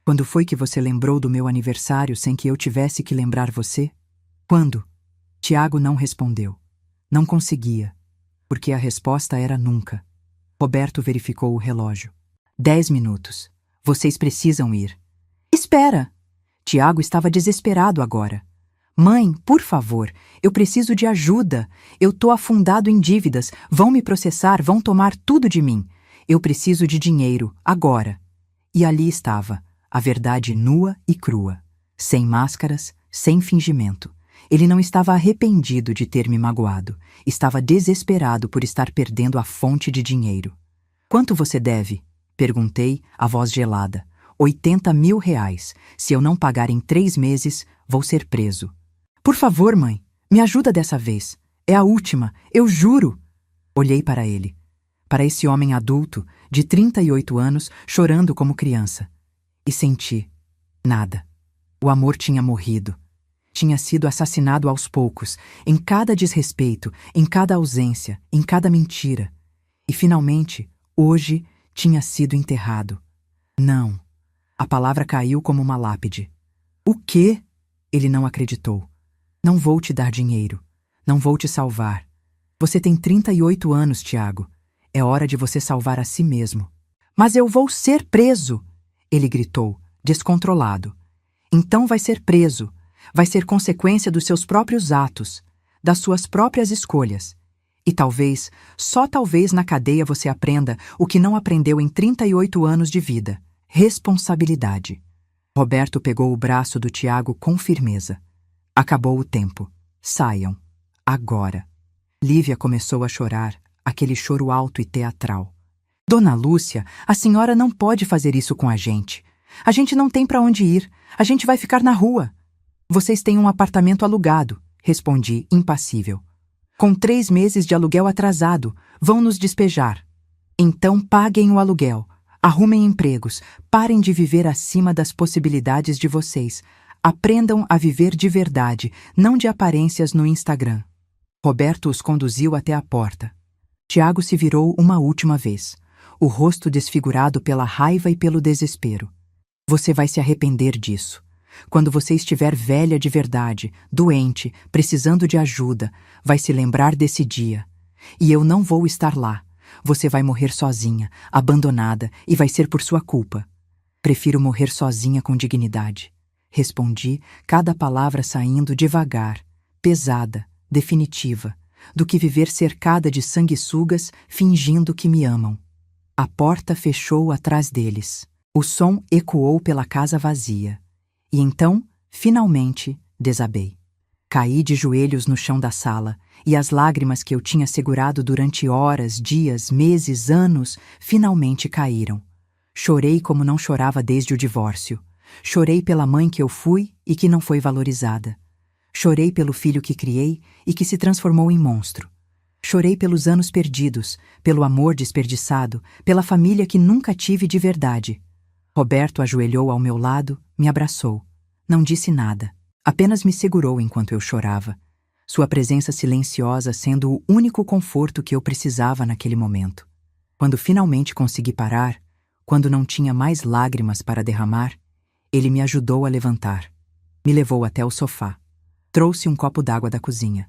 Quando foi que você lembrou do meu aniversário sem que eu tivesse que lembrar você? Quando? Tiago não respondeu. Não conseguia, porque a resposta era nunca. Roberto verificou o relógio. 10 minutos. Vocês precisam ir. Espera! Tiago estava desesperado agora. Mãe, por favor, eu preciso de ajuda. Eu tô afundado em dívidas. Vão me processar, vão tomar tudo de mim. Eu preciso de dinheiro, agora. E ali estava, a verdade nua e crua. Sem máscaras, sem fingimento. Ele não estava arrependido de ter me magoado. Estava desesperado por estar perdendo a fonte de dinheiro. Quanto você deve? Perguntei, a voz gelada. R$ 80.000. Se eu não pagar em 3 meses, vou ser preso. Por favor, mãe, me ajuda dessa vez. É a última, eu juro. Olhei para ele. Para esse homem adulto, de 38 anos, chorando como criança. E senti. Nada. O amor tinha morrido. Tinha sido assassinado aos poucos, em cada desrespeito, em cada ausência, em cada mentira. E finalmente, hoje, tinha sido enterrado. Não. A palavra caiu como uma lápide. O quê? Ele não acreditou. Não vou te dar dinheiro. Não vou te salvar. Você tem 38 anos, Tiago. É hora de você salvar a si mesmo. Mas eu vou ser preso! Ele gritou, descontrolado. Então vai ser preso. Vai ser consequência dos seus próprios atos, das suas próprias escolhas. E talvez, só talvez na cadeia você aprenda o que não aprendeu em 38 anos de vida. Responsabilidade. Roberto pegou o braço do Tiago com firmeza. Acabou o tempo. Saiam. Agora. Lívia começou a chorar, aquele choro alto e teatral. Dona Lúcia, a senhora não pode fazer isso com a gente. A gente não tem para onde ir. A gente vai ficar na rua. Vocês têm um apartamento alugado, respondi, impassível. Com 3 meses de aluguel atrasado, vão nos despejar. Então paguem o aluguel, arrumem empregos, parem de viver acima das possibilidades de vocês. Aprendam a viver de verdade, não de aparências no Instagram. Roberto os conduziu até a porta. Tiago se virou uma última vez, o rosto desfigurado pela raiva e pelo desespero. Você vai se arrepender disso. Quando você estiver velha de verdade, doente, precisando de ajuda, vai se lembrar desse dia. E eu não vou estar lá. Você vai morrer sozinha, abandonada, e vai ser por sua culpa. Prefiro morrer sozinha com dignidade. Respondi, cada palavra saindo devagar, pesada, definitiva, do que viver cercada de sanguessugas fingindo que me amam. A porta fechou atrás deles. O som ecoou pela casa vazia. E então, finalmente, desabei. Caí de joelhos no chão da sala, e as lágrimas que eu tinha segurado durante horas, dias, meses, anos, finalmente caíram. Chorei como não chorava desde o divórcio. Chorei pela mãe que eu fui e que não foi valorizada. Chorei pelo filho que criei e que se transformou em monstro. Chorei pelos anos perdidos, pelo amor desperdiçado, pela família que nunca tive de verdade. Roberto ajoelhou ao meu lado, me abraçou. Não disse nada, apenas me segurou enquanto eu chorava. Sua presença silenciosa sendo o único conforto que eu precisava naquele momento. Quando finalmente consegui parar, quando não tinha mais lágrimas para derramar, ele me ajudou a levantar. Me levou até o sofá. Trouxe um copo d'água da cozinha.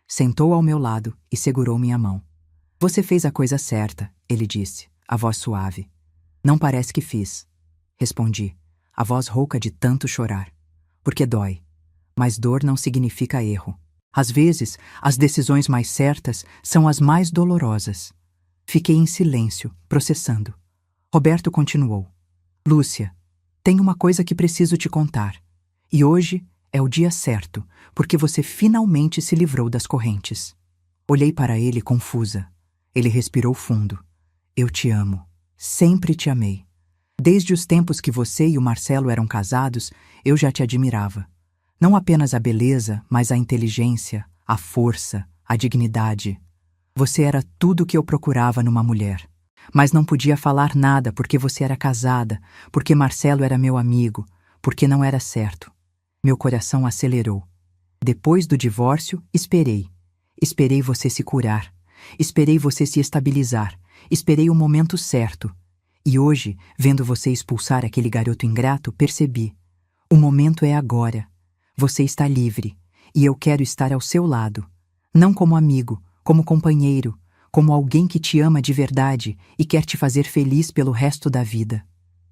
Sentou ao meu lado e segurou minha mão. Você fez a coisa certa, ele disse. a voz suave. Não parece que fiz. Respondi, a voz rouca de tanto chorar. Porque dói. Mas dor não significa erro. Às vezes, as decisões mais certas são as mais dolorosas. Fiquei em silêncio, processando. Roberto continuou. Lúcia, tem uma coisa que preciso te contar. E hoje é o dia certo, porque você finalmente se livrou das correntes. Olhei para ele confusa. Ele respirou fundo. Eu te amo. Sempre te amei. Desde os tempos que você e o Marcelo eram casados, eu já te admirava. Não apenas a beleza, mas a inteligência, a força, a dignidade. Você era tudo o que eu procurava numa mulher. Mas não podia falar nada porque você era casada, porque Marcelo era meu amigo, porque não era certo. Meu coração acelerou. Depois do divórcio, esperei. Esperei você se curar. Esperei você se estabilizar. Esperei o momento certo. E hoje, vendo você expulsar aquele garoto ingrato, percebi. O momento é agora. Você está livre. E eu quero estar ao seu lado. Não como amigo, como companheiro, como alguém que te ama de verdade e quer te fazer feliz pelo resto da vida.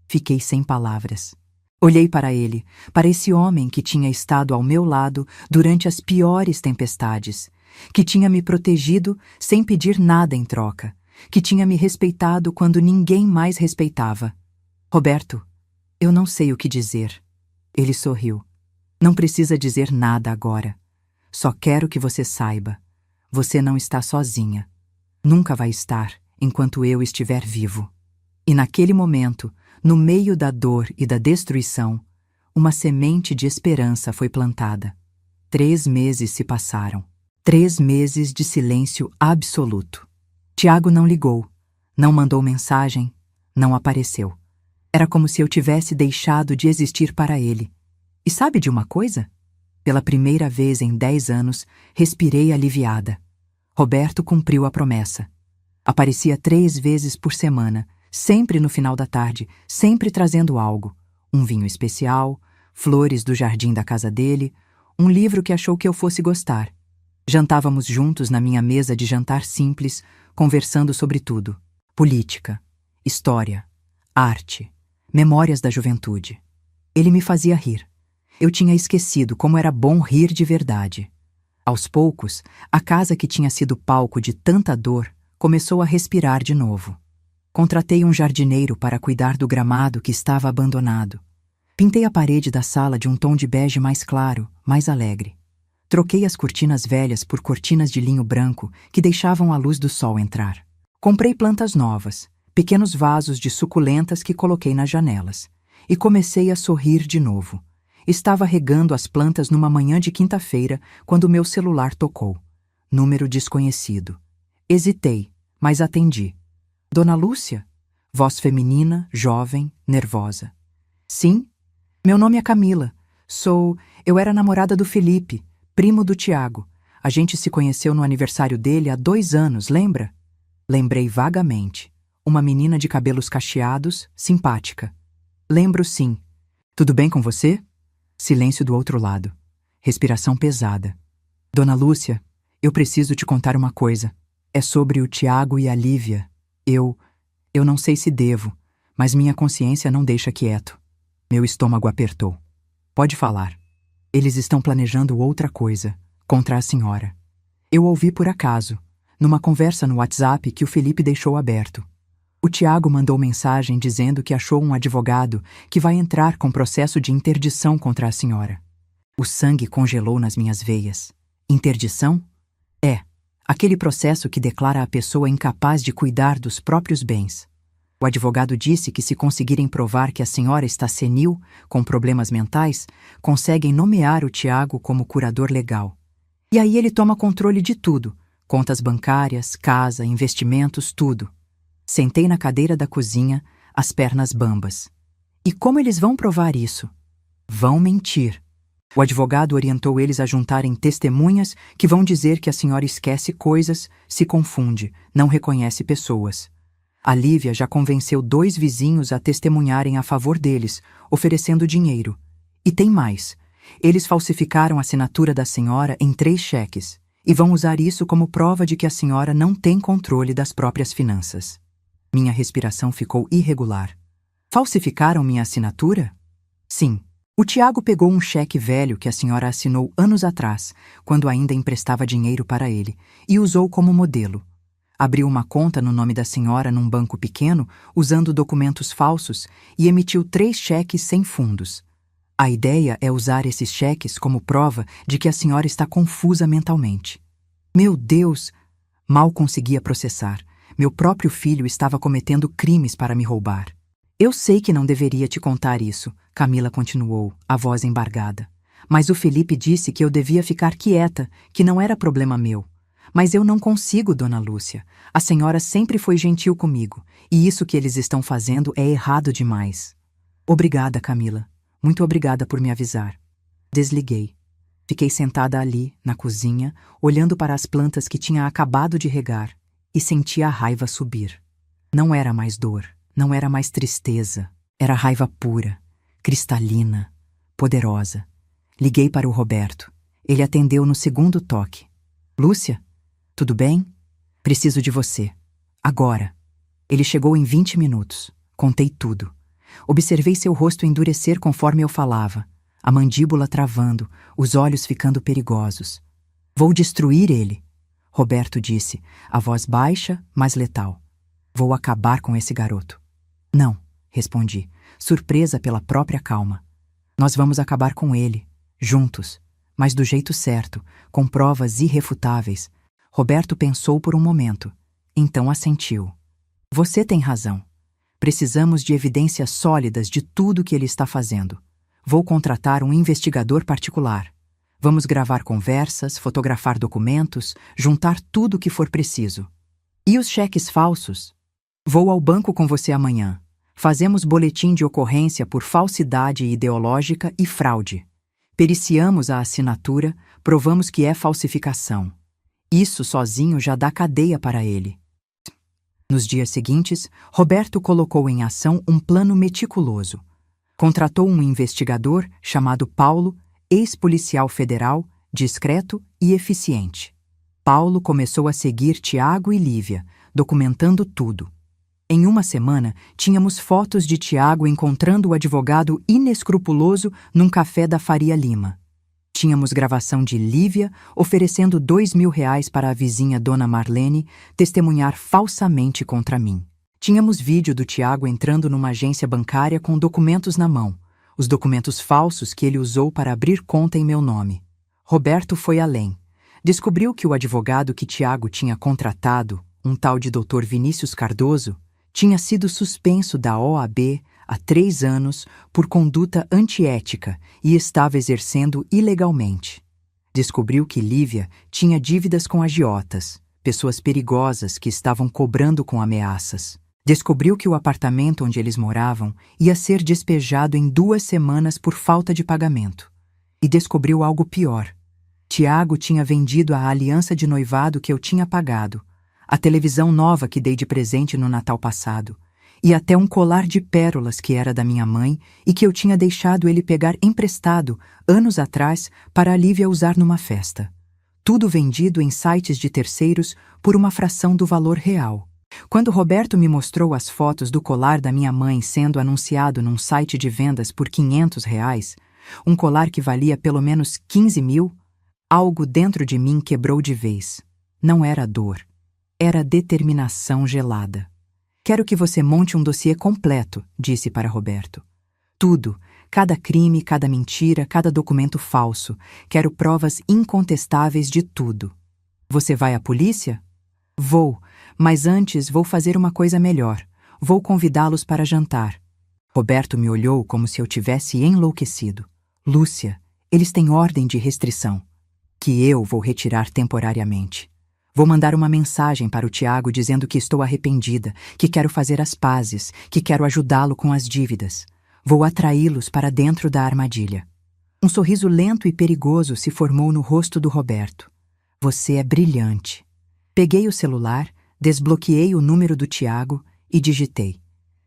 Fiquei sem palavras. Olhei para ele, para esse homem que tinha estado ao meu lado durante as piores tempestades, que tinha me protegido sem pedir nada em troca, que tinha me respeitado quando ninguém mais respeitava. Roberto, eu não sei o que dizer. Ele sorriu. Não precisa dizer nada agora. Só quero que você saiba. Você não está sozinha. Nunca vai estar enquanto eu estiver vivo. E naquele momento, no meio da dor e da destruição, uma semente de esperança foi plantada. 3 meses se passaram. 3 meses de silêncio absoluto. Tiago não ligou, não mandou mensagem, não apareceu. Era como se eu tivesse deixado de existir para ele. E sabe de uma coisa? Pela primeira vez em 10 anos, respirei aliviada. Roberto cumpriu a promessa. Aparecia 3 vezes por semana, sempre no final da tarde, sempre trazendo algo. Um vinho especial, flores do jardim da casa dele, um livro que achou que eu fosse gostar. Jantávamos juntos na minha mesa de jantar simples, conversando sobre tudo. Política, história, arte, memórias da juventude. Ele me fazia rir. Eu tinha esquecido como era bom rir de verdade. Aos poucos, a casa que tinha sido palco de tanta dor começou a respirar de novo. Contratei um jardineiro para cuidar do gramado que estava abandonado. Pintei a parede da sala de um tom de bege mais claro, mais alegre. Troquei as cortinas velhas por cortinas de linho branco que deixavam a luz do sol entrar. Comprei plantas novas, pequenos vasos de suculentas que coloquei nas janelas. E comecei a sorrir de novo. Estava regando as plantas numa manhã de quinta-feira quando meu celular tocou. Número desconhecido. Hesitei, mas atendi. Dona Lúcia? Voz feminina, jovem, nervosa. Sim? Meu nome é Camila. Eu era namorada do Felipe, primo do Tiago. A gente se conheceu no aniversário dele há 2 anos, lembra? Lembrei vagamente. Uma menina de cabelos cacheados, simpática. Lembro sim. Tudo bem com você? Silêncio do outro lado. Respiração pesada. Dona Lúcia, eu preciso te contar uma coisa. É sobre o Tiago e a Lívia. Eu não sei se devo, mas minha consciência não deixa quieto. Meu estômago apertou. Pode falar. Eles estão planejando outra coisa, contra a senhora. Eu ouvi por acaso, numa conversa no WhatsApp que o Felipe deixou aberto. O Tiago mandou mensagem dizendo que achou um advogado que vai entrar com processo de interdição contra a senhora. O sangue congelou nas minhas veias. Interdição? É, aquele processo que declara a pessoa incapaz de cuidar dos próprios bens. O advogado disse que se conseguirem provar que a senhora está senil, com problemas mentais, conseguem nomear o Tiago como curador legal. E aí ele toma controle de tudo, contas bancárias, casa, investimentos, tudo. Sentei na cadeira da cozinha, as pernas bambas. E como eles vão provar isso? Vão mentir. O advogado orientou eles a juntarem testemunhas que vão dizer que a senhora esquece coisas, se confunde, não reconhece pessoas. A Lívia já convenceu 2 vizinhos a testemunharem a favor deles, oferecendo dinheiro. E tem mais. Eles falsificaram a assinatura da senhora em 3 cheques e vão usar isso como prova de que a senhora não tem controle das próprias finanças. Minha respiração ficou irregular. Falsificaram minha assinatura? Sim. O Tiago pegou um cheque velho que a senhora assinou anos atrás, quando ainda emprestava dinheiro para ele, e usou como modelo. Abriu uma conta no nome da senhora num banco pequeno, usando documentos falsos, e emitiu 3 cheques sem fundos. A ideia é usar esses cheques como prova de que a senhora está confusa mentalmente. Meu Deus! Mal conseguia processar. Meu próprio filho estava cometendo crimes para me roubar. Eu sei que não deveria te contar isso, Camila continuou, a voz embargada. Mas o Felipe disse que eu devia ficar quieta, que não era problema meu. Mas eu não consigo, dona Lúcia. A senhora sempre foi gentil comigo, e isso que eles estão fazendo é errado demais. Obrigada, Camila. Muito obrigada por me avisar. Desliguei. Fiquei sentada ali, na cozinha, olhando para as plantas que tinha acabado de regar, e senti a raiva subir. Não era mais dor, não era mais tristeza, era raiva pura, cristalina, poderosa. Liguei para o Roberto. Ele atendeu no segundo toque. Lúcia? Tudo bem? Preciso de você. Agora. Ele chegou em 20 minutos. Contei tudo. Observei seu rosto endurecer conforme eu falava, a mandíbula travando, os olhos ficando perigosos. Vou destruir ele, Roberto disse, a voz baixa, mas letal. Vou acabar com esse garoto. Não, respondi, surpresa pela própria calma. Nós vamos acabar com ele, juntos, mas do jeito certo, com provas irrefutáveis. Roberto pensou por um momento, então assentiu. Você tem razão. Precisamos de evidências sólidas de tudo que ele está fazendo. Vou contratar um investigador particular. Vamos gravar conversas, fotografar documentos, juntar tudo o que for preciso. E os cheques falsos? Vou ao banco com você amanhã. Fazemos boletim de ocorrência por falsidade ideológica e fraude. Periciamos a assinatura, provamos que é falsificação. Isso sozinho já dá cadeia para ele. Nos dias seguintes, Roberto colocou em ação um plano meticuloso. Contratou um investigador chamado Paulo, ex-policial federal, discreto e eficiente. Paulo começou a seguir Tiago e Lívia, documentando tudo. Em uma semana, tínhamos fotos de Tiago encontrando o advogado inescrupuloso num café da Faria Lima. Tínhamos gravação de Lívia oferecendo R$ 2.000 para a vizinha Dona Marlene testemunhar falsamente contra mim. Tínhamos vídeo do Tiago entrando numa agência bancária com documentos na mão, os documentos falsos que ele usou para abrir conta em meu nome. Roberto foi além. Descobriu que o advogado que Tiago tinha contratado, um tal de Dr. Vinícius Cardoso, tinha sido suspenso da OAB há 3 anos por conduta antiética e estava exercendo ilegalmente. Descobriu que Lívia tinha dívidas com agiotas, pessoas perigosas que estavam cobrando com ameaças. Descobriu que o apartamento onde eles moravam ia ser despejado em 2 semanas por falta de pagamento. E descobriu algo pior. Tiago tinha vendido a aliança de noivado que eu tinha pagado, a televisão nova que dei de presente no Natal passado, e até um colar de pérolas que era da minha mãe e que eu tinha deixado ele pegar emprestado anos atrás para a Lívia usar numa festa. Tudo vendido em sites de terceiros por uma fração do valor real. Quando Roberto me mostrou as fotos do colar da minha mãe sendo anunciado num site de vendas por R$ 500, um colar que valia pelo menos 15 mil, algo dentro de mim quebrou de vez. Não era dor. Era determinação gelada. Quero que você monte um dossiê completo, disse para Roberto. Tudo, cada crime, cada mentira, cada documento falso. Quero provas incontestáveis de tudo. Você vai à polícia? Vou, mas antes vou fazer uma coisa melhor. Vou convidá-los para jantar. Roberto me olhou como se eu tivesse enlouquecido. Lúcia, eles têm ordem de restrição, que eu vou retirar temporariamente. Vou mandar uma mensagem para o Tiago dizendo que estou arrependida, que quero fazer as pazes, que quero ajudá-lo com as dívidas. Vou atraí-los para dentro da armadilha. Um sorriso lento e perigoso se formou no rosto do Roberto. Você é brilhante. Peguei o celular, desbloqueei o número do Tiago e digitei.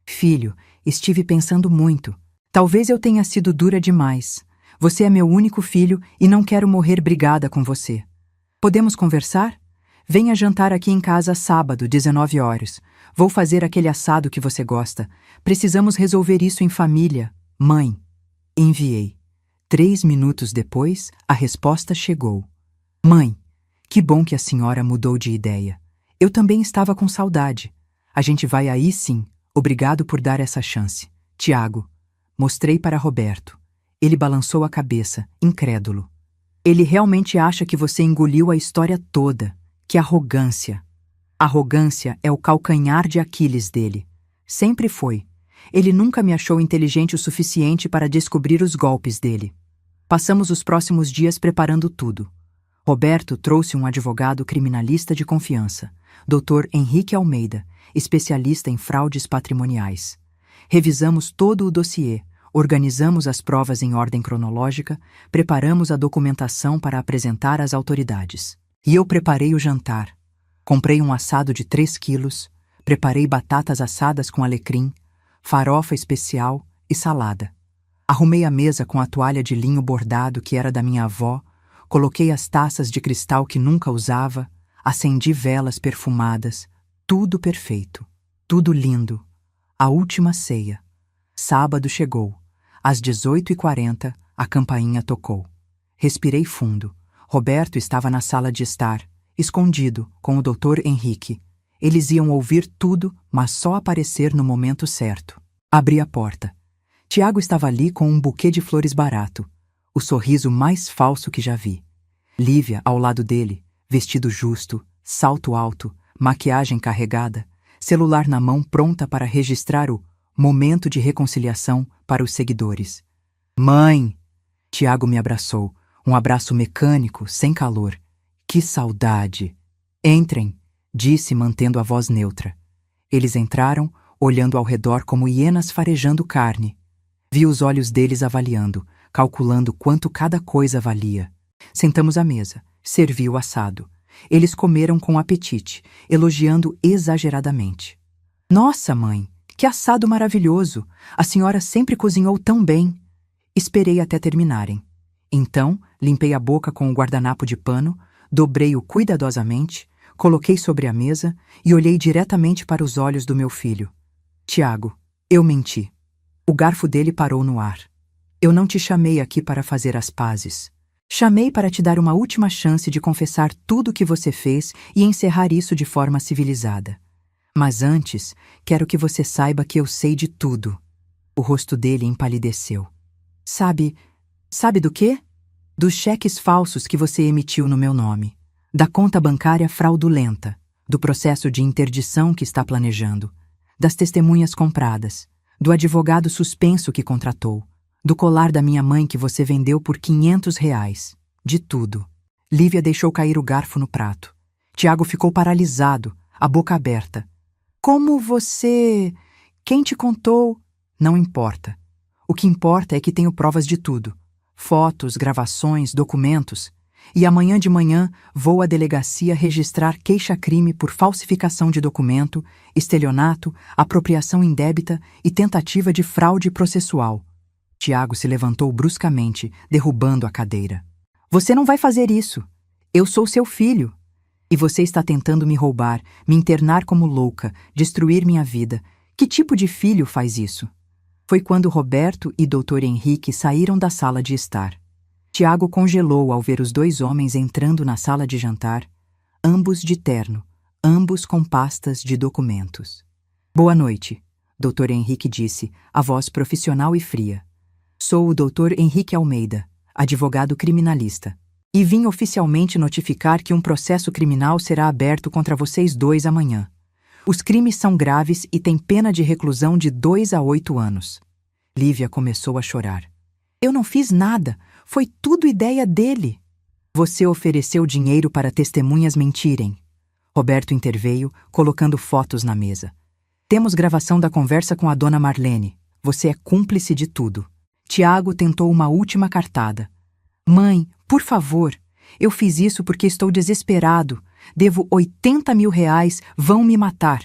Filho, estive pensando muito. Talvez eu tenha sido dura demais. Você é meu único filho e não quero morrer brigada com você. Podemos conversar? Venha jantar aqui em casa sábado, 19 horas. Vou fazer aquele assado que você gosta. Precisamos resolver isso em família. Mãe. Enviei. 3 minutos depois, a resposta chegou. Mãe, que bom que a senhora mudou de ideia. Eu também estava com saudade. A gente vai aí sim. Obrigado por dar essa chance. Tiago. Mostrei para Roberto. Ele balançou a cabeça, incrédulo. Ele realmente acha que você engoliu a história toda. Que arrogância. Arrogância é o calcanhar de Aquiles dele. Sempre foi. Ele nunca me achou inteligente o suficiente para descobrir os golpes dele. Passamos os próximos dias preparando tudo. Roberto trouxe um advogado criminalista de confiança, Dr. Henrique Almeida, especialista em fraudes patrimoniais. Revisamos todo o dossiê, organizamos as provas em ordem cronológica, preparamos a documentação para apresentar às autoridades. E eu preparei o jantar. Comprei um assado de 3 quilos, preparei batatas assadas com alecrim, farofa especial e salada. Arrumei a mesa com a toalha de linho bordado que era da minha avó, coloquei as taças de cristal que nunca usava, acendi velas perfumadas, tudo perfeito, tudo lindo. A última ceia. Sábado chegou. Às 18h40, a campainha tocou. Respirei fundo. Roberto estava na sala de estar, escondido, com o Dr. Henrique. Eles iam ouvir tudo, mas só aparecer no momento certo. Abri a porta. Tiago estava ali com um buquê de flores barato, o sorriso mais falso que já vi. Lívia, ao lado dele, vestido justo, salto alto, maquiagem carregada, celular na mão pronta para registrar o momento de reconciliação para os seguidores. Mãe! Tiago me abraçou, um abraço mecânico, sem calor. Que saudade! Entrem, disse mantendo a voz neutra. Eles entraram, olhando ao redor como hienas farejando carne. Vi os olhos deles avaliando, calculando quanto cada coisa valia. Sentamos à mesa, servi o assado. Eles comeram com apetite, elogiando exageradamente. Nossa, mãe, que assado maravilhoso! A senhora sempre cozinhou tão bem. Esperei até terminarem. Então, limpei a boca com o guardanapo de pano, dobrei-o cuidadosamente, coloquei sobre a mesa e olhei diretamente para os olhos do meu filho. Tiago, eu menti. O garfo dele parou no ar. Eu não te chamei aqui para fazer as pazes. Chamei para te dar uma última chance de confessar tudo o que você fez e encerrar isso de forma civilizada. Mas antes, quero que você saiba que eu sei de tudo. O rosto dele empalideceu. Sabe do quê? Dos cheques falsos que você emitiu no meu nome. Da conta bancária fraudulenta. Do processo de interdição que está planejando. Das testemunhas compradas. Do advogado suspenso que contratou. Do colar da minha mãe que você vendeu por R$ 500. De tudo. Lívia deixou cair o garfo no prato. Tiago ficou paralisado, a boca aberta. Como você... Quem te contou? Não importa. O que importa é que tenho provas de tudo. Fotos, gravações, documentos. E amanhã de manhã vou à delegacia registrar queixa-crime por falsificação de documento, estelionato, apropriação indébita e tentativa de fraude processual. Tiago se levantou bruscamente, derrubando a cadeira. Você não vai fazer isso. Eu sou seu filho. E você está tentando me roubar, me internar como louca, destruir minha vida. Que tipo de filho faz isso? Foi quando Roberto e Dr. Henrique saíram da sala de estar. Tiago congelou ao ver os 2 homens entrando na sala de jantar, ambos de terno, ambos com pastas de documentos. Boa noite, Dr. Henrique disse, a voz profissional e fria. Sou o Dr. Henrique Almeida, advogado criminalista, e vim oficialmente notificar que um processo criminal será aberto contra vocês 2 amanhã. Os crimes são graves e têm pena de reclusão de 2 a 8 anos. Lívia começou a chorar. Eu não fiz nada. Foi tudo ideia dele. Você ofereceu dinheiro para testemunhas mentirem. Roberto interveio, colocando fotos na mesa. Temos gravação da conversa com a dona Marlene. Você é cúmplice de tudo. Tiago tentou uma última cartada. Mãe, por favor, eu fiz isso porque estou desesperado. Devo R$ 80 mil, vão me matar.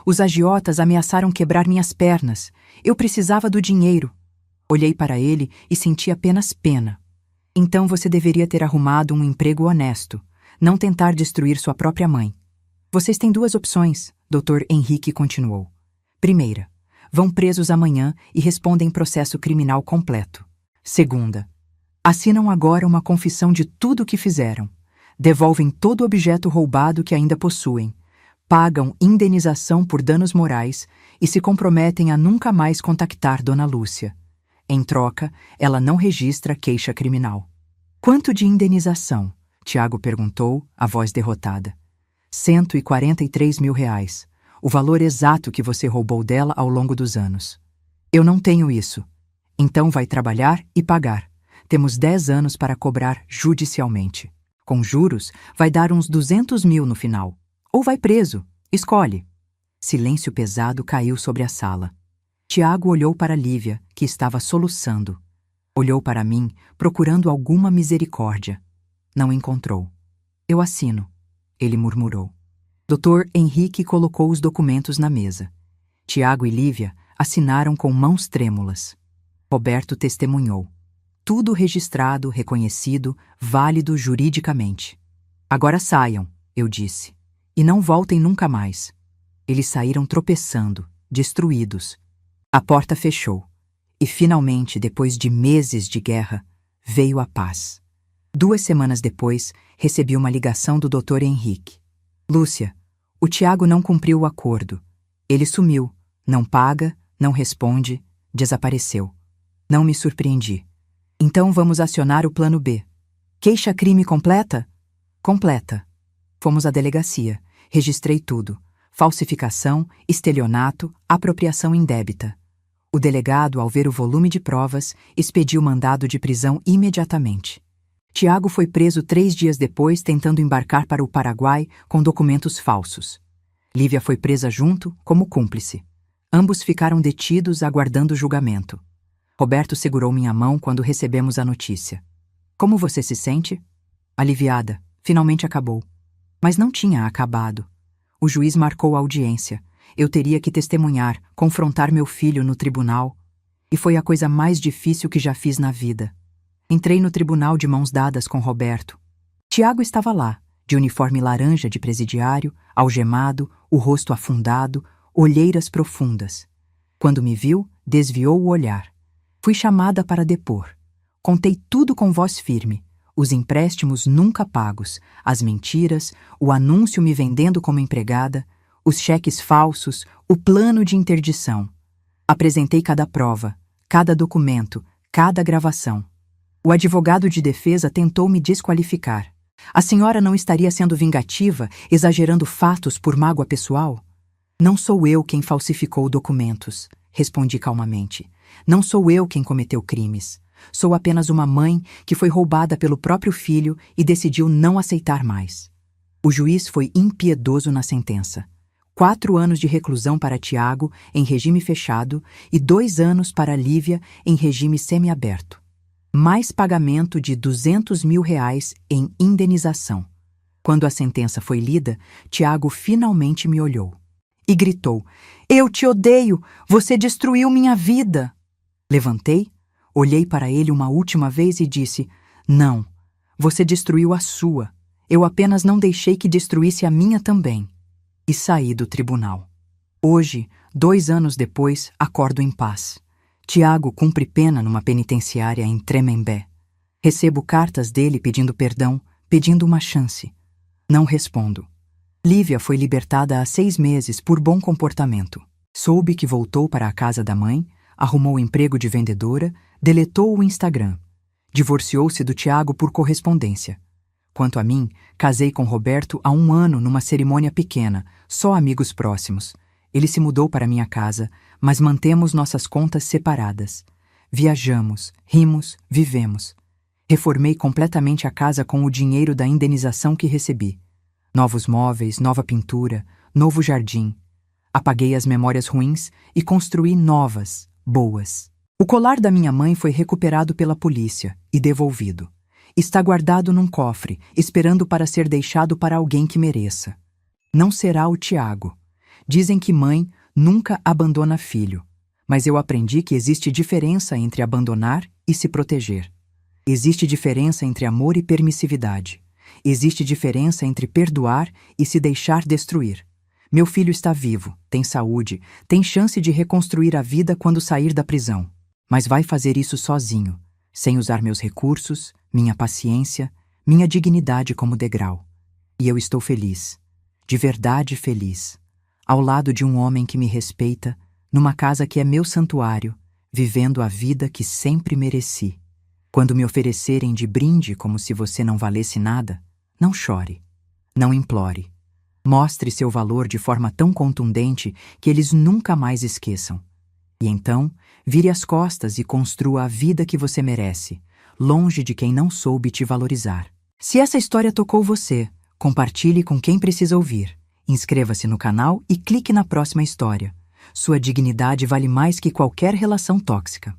Os agiotas ameaçaram quebrar minhas pernas. Eu precisava do dinheiro. Olhei para ele e senti apenas pena. Então você deveria ter arrumado um emprego honesto, não tentar destruir sua própria mãe. Vocês têm duas opções, Dr. Henrique continuou. Primeira, vão presos amanhã e respondem processo criminal completo. Segunda, assinam agora uma confissão de tudo o que fizeram. Devolvem todo objeto roubado que ainda possuem. Pagam indenização por danos morais e se comprometem a nunca mais contactar Dona Lúcia. Em troca, ela não registra queixa criminal. Quanto de indenização? Tiago perguntou, a voz derrotada. 143 mil reais, o valor exato que você roubou dela ao longo dos anos. Eu não tenho isso. Então vai trabalhar e pagar. Temos 10 anos para cobrar judicialmente. Com juros, vai dar uns 200 mil no final. Ou vai preso. Escolhe. Silêncio pesado caiu sobre a sala. Tiago olhou para Lívia, que estava soluçando. Olhou para mim, procurando alguma misericórdia. Não encontrou. Eu assino, ele murmurou. Dr. Henrique colocou os documentos na mesa. Tiago e Lívia assinaram com mãos trêmulas. Roberto testemunhou. Tudo registrado, reconhecido, válido juridicamente. Agora saiam, eu disse. E não voltem nunca mais. Eles saíram tropeçando, destruídos. A porta fechou. E finalmente, depois de meses de guerra, veio a paz. 2 semanas depois, recebi uma ligação do Dr. Henrique. Lúcia, o Tiago não cumpriu o acordo. Ele sumiu, não paga, não responde, desapareceu. Não me surpreendi. Então vamos acionar o plano B. Queixa-crime completa? Completa. Fomos à delegacia. Registrei tudo. Falsificação, estelionato, apropriação indébita. O delegado, ao ver o volume de provas, expediu mandado de prisão imediatamente. Tiago foi preso 3 dias depois, tentando embarcar para o Paraguai com documentos falsos. Lívia foi presa junto, como cúmplice. Ambos ficaram detidos, aguardando julgamento. Roberto segurou minha mão quando recebemos a notícia. Como você se sente? Aliviada. Finalmente acabou. Mas não tinha acabado. O juiz marcou a audiência. Eu teria que testemunhar, confrontar meu filho no tribunal. E foi a coisa mais difícil que já fiz na vida. Entrei no tribunal de mãos dadas com Roberto. Tiago estava lá, de uniforme laranja de presidiário, algemado, o rosto afundado, olheiras profundas. Quando me viu, desviou o olhar. Fui chamada para depor. Contei tudo com voz firme. Os empréstimos nunca pagos, as mentiras, o anúncio me vendendo como empregada, os cheques falsos, o plano de interdição. Apresentei cada prova, cada documento, cada gravação. O advogado de defesa tentou me desqualificar. A senhora não estaria sendo vingativa, exagerando fatos por mágoa pessoal? Não sou eu quem falsificou documentos, respondi calmamente. Não sou eu quem cometeu crimes. Sou apenas uma mãe que foi roubada pelo próprio filho e decidiu não aceitar mais. O juiz foi impiedoso na sentença. 4 anos de reclusão para Tiago, em regime fechado, e 2 anos para Lívia, em regime semiaberto. Mais pagamento de 200 mil reais em indenização. Quando a sentença foi lida, Tiago finalmente me olhou. E gritou, "Eu te odeio! Você destruiu minha vida!" Levantei, olhei para ele uma última vez e disse, "Não, você destruiu a sua. Eu apenas não deixei que destruísse a minha também." E saí do tribunal. Hoje, 2 anos depois, acordo em paz. Tiago cumpre pena numa penitenciária em Tremembé. Recebo cartas dele pedindo perdão, pedindo uma chance. Não respondo. Lívia foi libertada há 6 meses por bom comportamento. Soube que voltou para a casa da mãe, arrumou emprego de vendedora, deletou o Instagram. Divorciou-se do Tiago por correspondência. Quanto a mim, casei com Roberto há 1 ano numa cerimônia pequena, só amigos próximos. Ele se mudou para minha casa, mas mantemos nossas contas separadas. Viajamos, rimos, vivemos. Reformei completamente a casa com o dinheiro da indenização que recebi. Novos móveis, nova pintura, novo jardim. Apaguei as memórias ruins e construí novas, boas. O colar da minha mãe foi recuperado pela polícia e devolvido. Está guardado num cofre, esperando para ser deixado para alguém que mereça. Não será o Tiago. Dizem que mãe nunca abandona filho, mas eu aprendi que existe diferença entre abandonar e se proteger. Existe diferença entre amor e permissividade. Existe diferença entre perdoar e se deixar destruir. Meu filho está vivo, tem saúde, tem chance de reconstruir a vida quando sair da prisão. Mas vai fazer isso sozinho, sem usar meus recursos, minha paciência, minha dignidade como degrau. E eu estou feliz, de verdade feliz, ao lado de um homem que me respeita, numa casa que é meu santuário, vivendo a vida que sempre mereci. Quando me oferecerem de brinde como se você não valesse nada, não chore, não implore. Mostre seu valor de forma tão contundente que eles nunca mais esqueçam. E então, vire as costas e construa a vida que você merece, longe de quem não soube te valorizar. Se essa história tocou você, compartilhe com quem precisa ouvir. Inscreva-se no canal e clique na próxima história. Sua dignidade vale mais que qualquer relação tóxica.